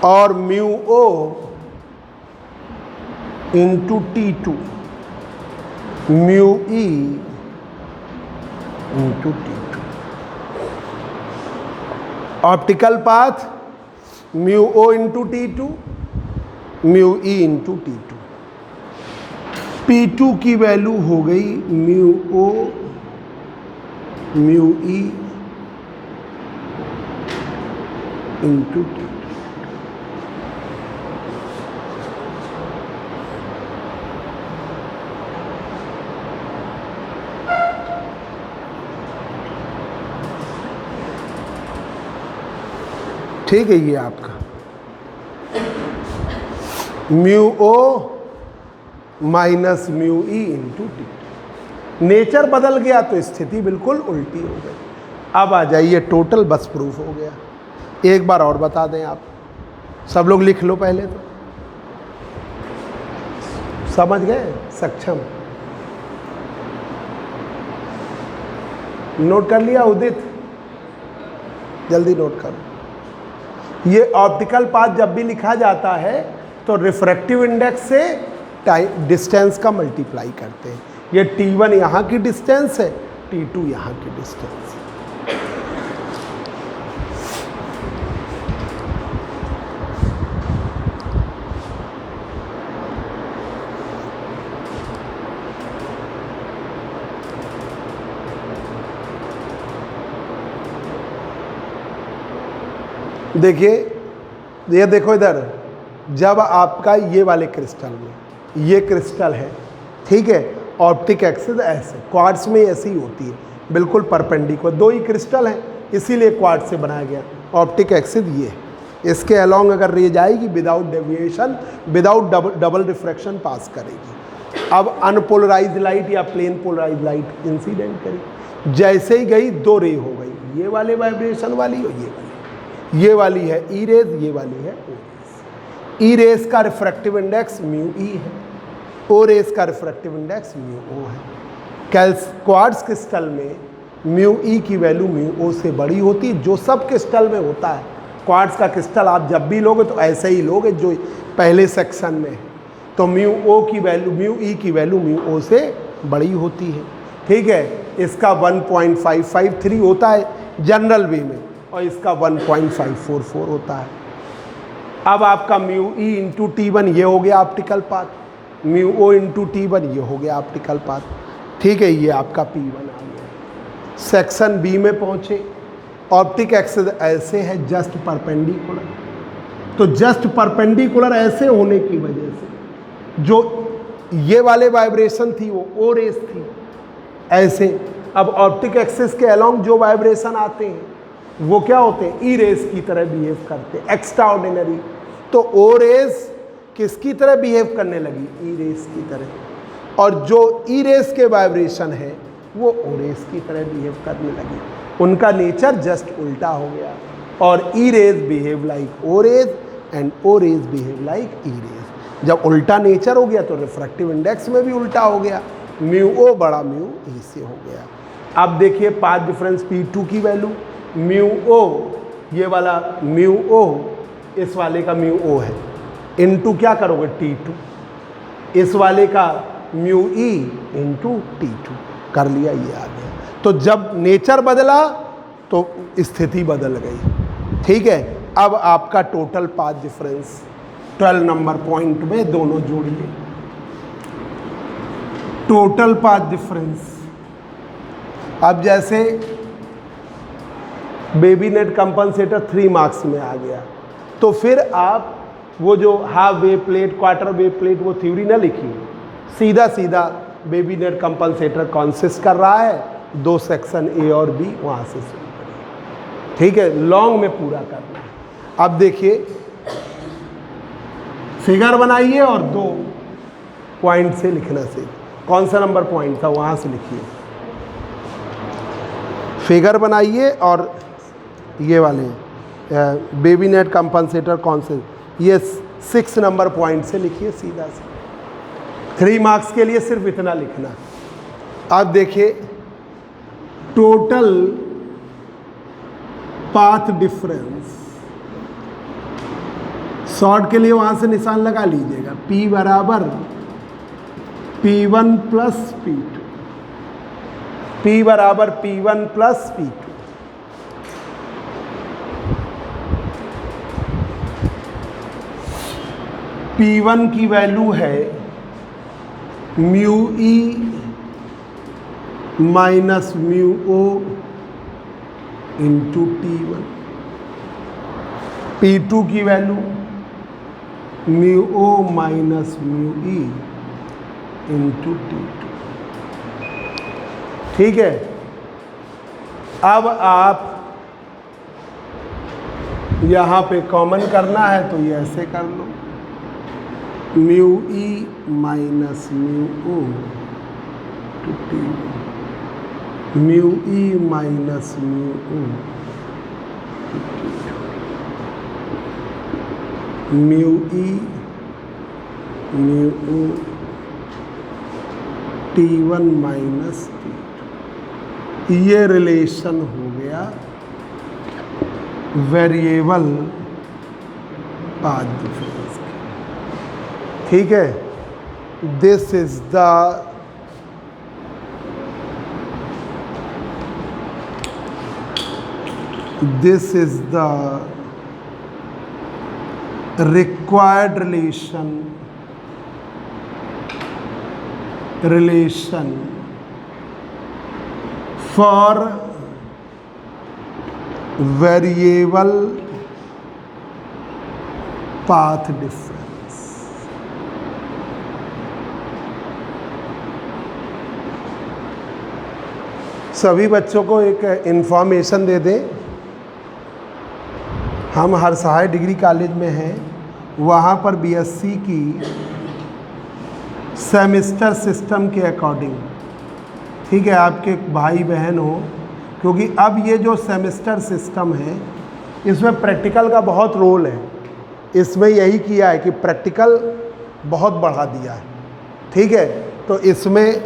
और mu O into T2, mu E into T2। Optical path mu O into T2, mu E into T2। P2 की वैल्यू हो गई mu O mu E into T2। ठीक है, ये आपका mu O minus mu E into T2। Nature बदल गया तो स्थिति बिल्कुल उल्टी हो गई। अब आ जाइए, टोटल बस प्रूफ हो गया। एक बार और बता दें, आप सब लोग लिख लो पहले, तो समझ गए, सक्षम, नोट कर लिया उदित, जल्दी नोट करो। ये ऑप्टिकल पाथ जब भी लिखा जाता है तो रिफ्रैक्टिव इंडेक्स से टाइम डिस्टेंस का मल्टीप्लाई करते हैं। ये T1 यहाँ की डिस्टेंस है, T2 यहाँ की डिस्टेंस है। देखिए, ये देखो इधर, जब आपका ये वाले क्रिस्टल में ये क्रिस्टल है, ठीक है। ऑप्टिक एक्सिस ऐसे, क्वार्ट्ज में ऐसी ही होती है, बिल्कुल परपेंडिकुलर, दो ही क्रिस्टल हैं इसीलिए क्वार्ट्ज से बनाया गया। ऑप्टिक एक्सिस ये, इसके अलोंग अगर रे जाएगी without deviation, without double refraction pass करेगी। अब अनपोलराइज लाइट या प्लेन पोलराइज लाइट इंसिडेंट करेगी, जैसे ही गई दो रे हो गई, ये वाले वाइब्रेशन वाली और ये वाली है ई रेज, ये वाली है ओ रेज। ई रेज का रिफ्रैक्टिव इंडेक्स म्यू ई है, ओ रेज का रिफ्रैक्टिव इंडेक्स म्यू ओ है। क्वार्ट्ज क्रिस्टल में म्यू ई की वैल्यू म्यू ओ से बड़ी होती है, जो सब क्रिस्टल में होता है। क्वार्ट्ज का क्रिस्टल आप जब भी लोगे तो ऐसे ही लोगे जो पहले सेक्शन में है, तो म्यू ओ की वैल्यू, म्यू ई की वैल्यू म्यू ओ से बड़ी होती है, ठीक है। इसका 1.553 होता है जनरल वे में और इसका 1.544 होता है। अब आपका म्यू ई इंटू T1 ये हो गया optical path, mu O into T1 ये हो गया ऑप्टिकल पाथ, ठीक है। ये आपका P1 आ गया। सेक्शन बी में पहुँचे, ऑप्टिक एक्सिस ऐसे है जस्ट परपेंडिकुलर, तो जस्ट परपेंडिकुलर ऐसे होने की वजह से जो ये वाले वाइब्रेशन थी वो ओ रेस थी ऐसे। अब ऑप्टिक एक्सिस के अलोंग जो वाइब्रेशन आते हैं वो क्या होते हैं, ई रेस की तरह बिहेव करते हैं, एक्स्ट्रा ऑर्डिनरी। तो ओ रेस किसकी तरह बिहेव करने लगी, ई रेस की तरह, और जो ई रेस के वाइब्रेशन है वो ओ रेस की तरह बिहेव करने लगी। उनका नेचर जस्ट उल्टा हो गया, और E rays behave like O rays and O rays behave like E rays. जब उल्टा नेचर हो गया तो रिफ्रैक्टिव इंडेक्स में भी उल्टा हो गया, म्यू ओ बड़ा म्यू ई से हो गया। अब देखिए पाथ डिफरेंस P2 की वैल्यू, म्यू ओ ये वाला म्यू ओ इस वाले का म्यू ओ है, इनटू क्या करोगे T2, इस वाले का म्यू ई इंटू T2 कर लिया, ये आ गया। तो जब नेचर बदला तो स्थिति बदल गई, ठीक है। अब आपका total path difference 12 number point में दोनों जोड़िए। टोटल पाथ डिफरेंस, अब जैसे बेबी नेट कंपनसेटर 3 मार्क्स में आ गया, तो फिर आप वो जो half wave plate, quarter wave plate, वो थ्योरी ना लिखिए, सीधा सीधा बेबी नेट कंपनसेटर कॉन्सिस्ट कर रहा है, 2 सेक्शन ए और बी वहाँ से शुरू करिए, ठीक है। लॉन्ग में पूरा करना है। अब देखिए फिगर बनाइए और 2 पॉइंट से लिखना से, कौन सा नंबर पॉइंट था वहाँ से लिखिए। फिगर बनाइए और ये वाले बेबी नेट कंपनसेटर कौन से, ये 6 नंबर पॉइंट से लिखिए सीधा से। 3 मार्क्स के लिए सिर्फ इतना लिखना। अब देखिए टोटल पाथ डिफरेंस, शॉर्ट के लिए वहां से निशान लगा लीजिएगा, P बराबर P1 प्लस P2, P बराबर P1 प्लस P2। P1 की वैल्यू है mu E minus mu O into T1। P2 की value mu O minus mu E into T2, ठीक है। अब आप यहाँ पे कॉमन करना है तो ये ऐसे कर लो, mu E minus mu O to T1, mu E minus mu O, mu E mu O T1 minus T2। ये रिलेशन हो गया वेरिएबल पाथ डिफरेंस, ठीक है। This is the required relation for variable path difference, सभी बच्चों को एक information दे दें, हम हरसहाय डिग्री कॉलेज में हैं, वहाँ पर बीएससी की सेमेस्टर सिस्टम के अकॉर्डिंग, ठीक है, आपके भाई बहन हो, क्योंकि अब ये जो सेमेस्टर सिस्टम है इसमें प्रैक्टिकल का बहुत रोल है। इसमें यही किया है कि प्रैक्टिकल बहुत बढ़ा दिया है, ठीक है। तो इसमें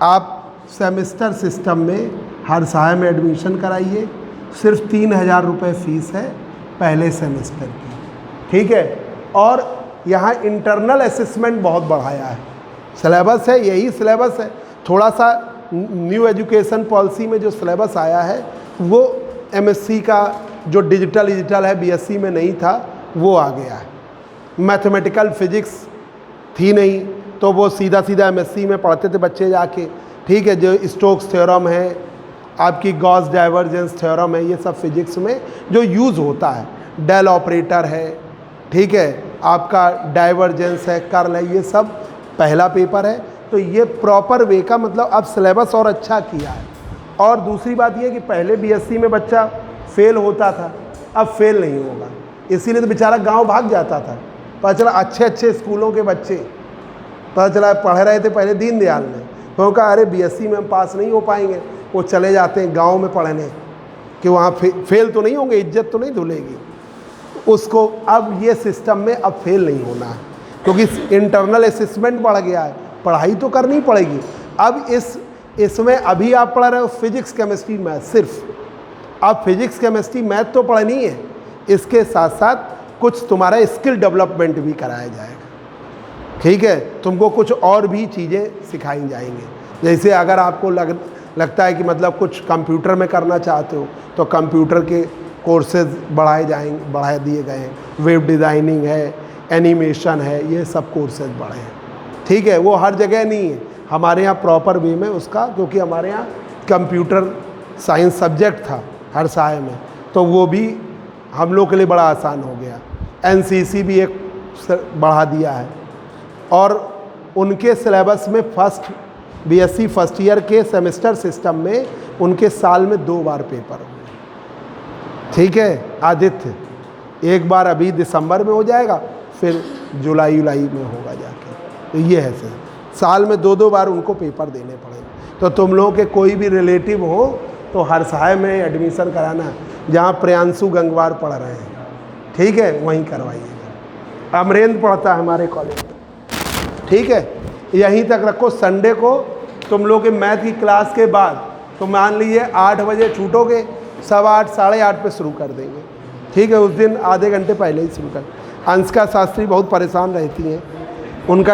आप सेमेस्टर सिस्टम में हरसहाय में एडमिशन कराइए, सिर्फ 3,000 रुपये फ़ीस है पहले सेमेस्टर की, ठीक है। और यहाँ इंटरनल असेसमेंट बहुत बढ़ाया है, सिलेबस है यही सिलेबस है, थोड़ा सा न्यू एजुकेशन पॉलिसी में जो सिलेबस आया है वो एमएससी का जो डिजिटल है बीएससी में नहीं था, वो आ गया है। मैथमेटिकल फिजिक्स थी नहीं, तो वो सीधा एमएससी में पढ़ते थे बच्चे जाके, ठीक है। जो स्टोक्स थ्योरम है, आपकी गॉस डाइवर्जेंस थ्योरम है, ये सब फिजिक्स में जो यूज़ होता है, डेल ऑपरेटर है, ठीक है, आपका डाइवर्जेंस है, कर्ल है, ये सब पहला पेपर है। तो ये प्रॉपर वे का मतलब अब सिलेबस और अच्छा किया है। और दूसरी बात ये कि पहले बीएससी में बच्चा फेल होता था, अब फेल नहीं होगा, इसीलिए तो बेचारा गांव भाग जाता था। पता चला अच्छे स्कूलों के बच्चे पता चला पढ़ रहे थे पहले दीनदयाल में, तो कहा अरे बीएससी में हम पास नहीं हो पाएंगे, वो चले जाते हैं गांव में पढ़ने कि वहाँ फेल तो नहीं होंगे, इज्जत तो नहीं धुलेगी उसको। अब ये सिस्टम में अब फेल नहीं होना है, क्योंकि इंटरनल असेसमेंट बढ़ गया है, पढ़ाई तो करनी पड़ेगी। अब इसमें अभी आप पढ़ रहे हो फिजिक्स केमिस्ट्री मैथ, सिर्फ आप फिजिक्स केमिस्ट्री मैथ तो पढ़नी है, इसके साथ साथ कुछ तुम्हारा स्किल डेवलपमेंट भी कराया जाएगा, ठीक है। तुमको कुछ और भी चीज़ें सिखाई जाएंगी, जैसे अगर आपको लगता है कि मतलब कुछ कंप्यूटर में करना चाहते हो तो कंप्यूटर के कोर्सेज बढ़ा दिए गए हैं, वेब डिज़ाइनिंग है, एनिमेशन है, ये सब कोर्सेज बढ़े हैं, ठीक है। वो हर जगह नहीं है, हमारे यहाँ प्रॉपर वे में उसका, क्योंकि हमारे यहाँ कंप्यूटर साइंस सब्जेक्ट था हरसहाय में, तो वो भी हम लोग के लिए बड़ा आसान हो गया। एनसीसी भी एक बढ़ा दिया है, और उनके सिलेबस में बीएससी फर्स्ट ईयर के सेमेस्टर सिस्टम में उनके साल में 2 बार पेपर होंगे, ठीक है। आदित्य एक बार अभी दिसंबर में हो जाएगा, फिर जुलाई में होगा जाके, तो ये है सर, साल में 2 बार उनको पेपर देने पड़ेंगे। तो तुम लोगों के कोई भी रिलेटिव हो तो हरसहाय में एडमिशन कराना, जहाँ प्रियांशु गंगवार पढ़ रहे हैं, ठीक है, वहीं करवाइएगा। अमरेंद्र पढ़ता है हमारे कॉलेज में, ठीक है। यहीं तक रखो। संडे को तुम लोग के मैथ की क्लास के बाद तो मान लीजिए 8 बजे छूटोगे, 8:15 साढ़े 8 पे शुरू कर देंगे, ठीक है। उस दिन आधे घंटे पहले ही शुरू कर। अंशिका शास्त्री बहुत परेशान रहती हैं, उनका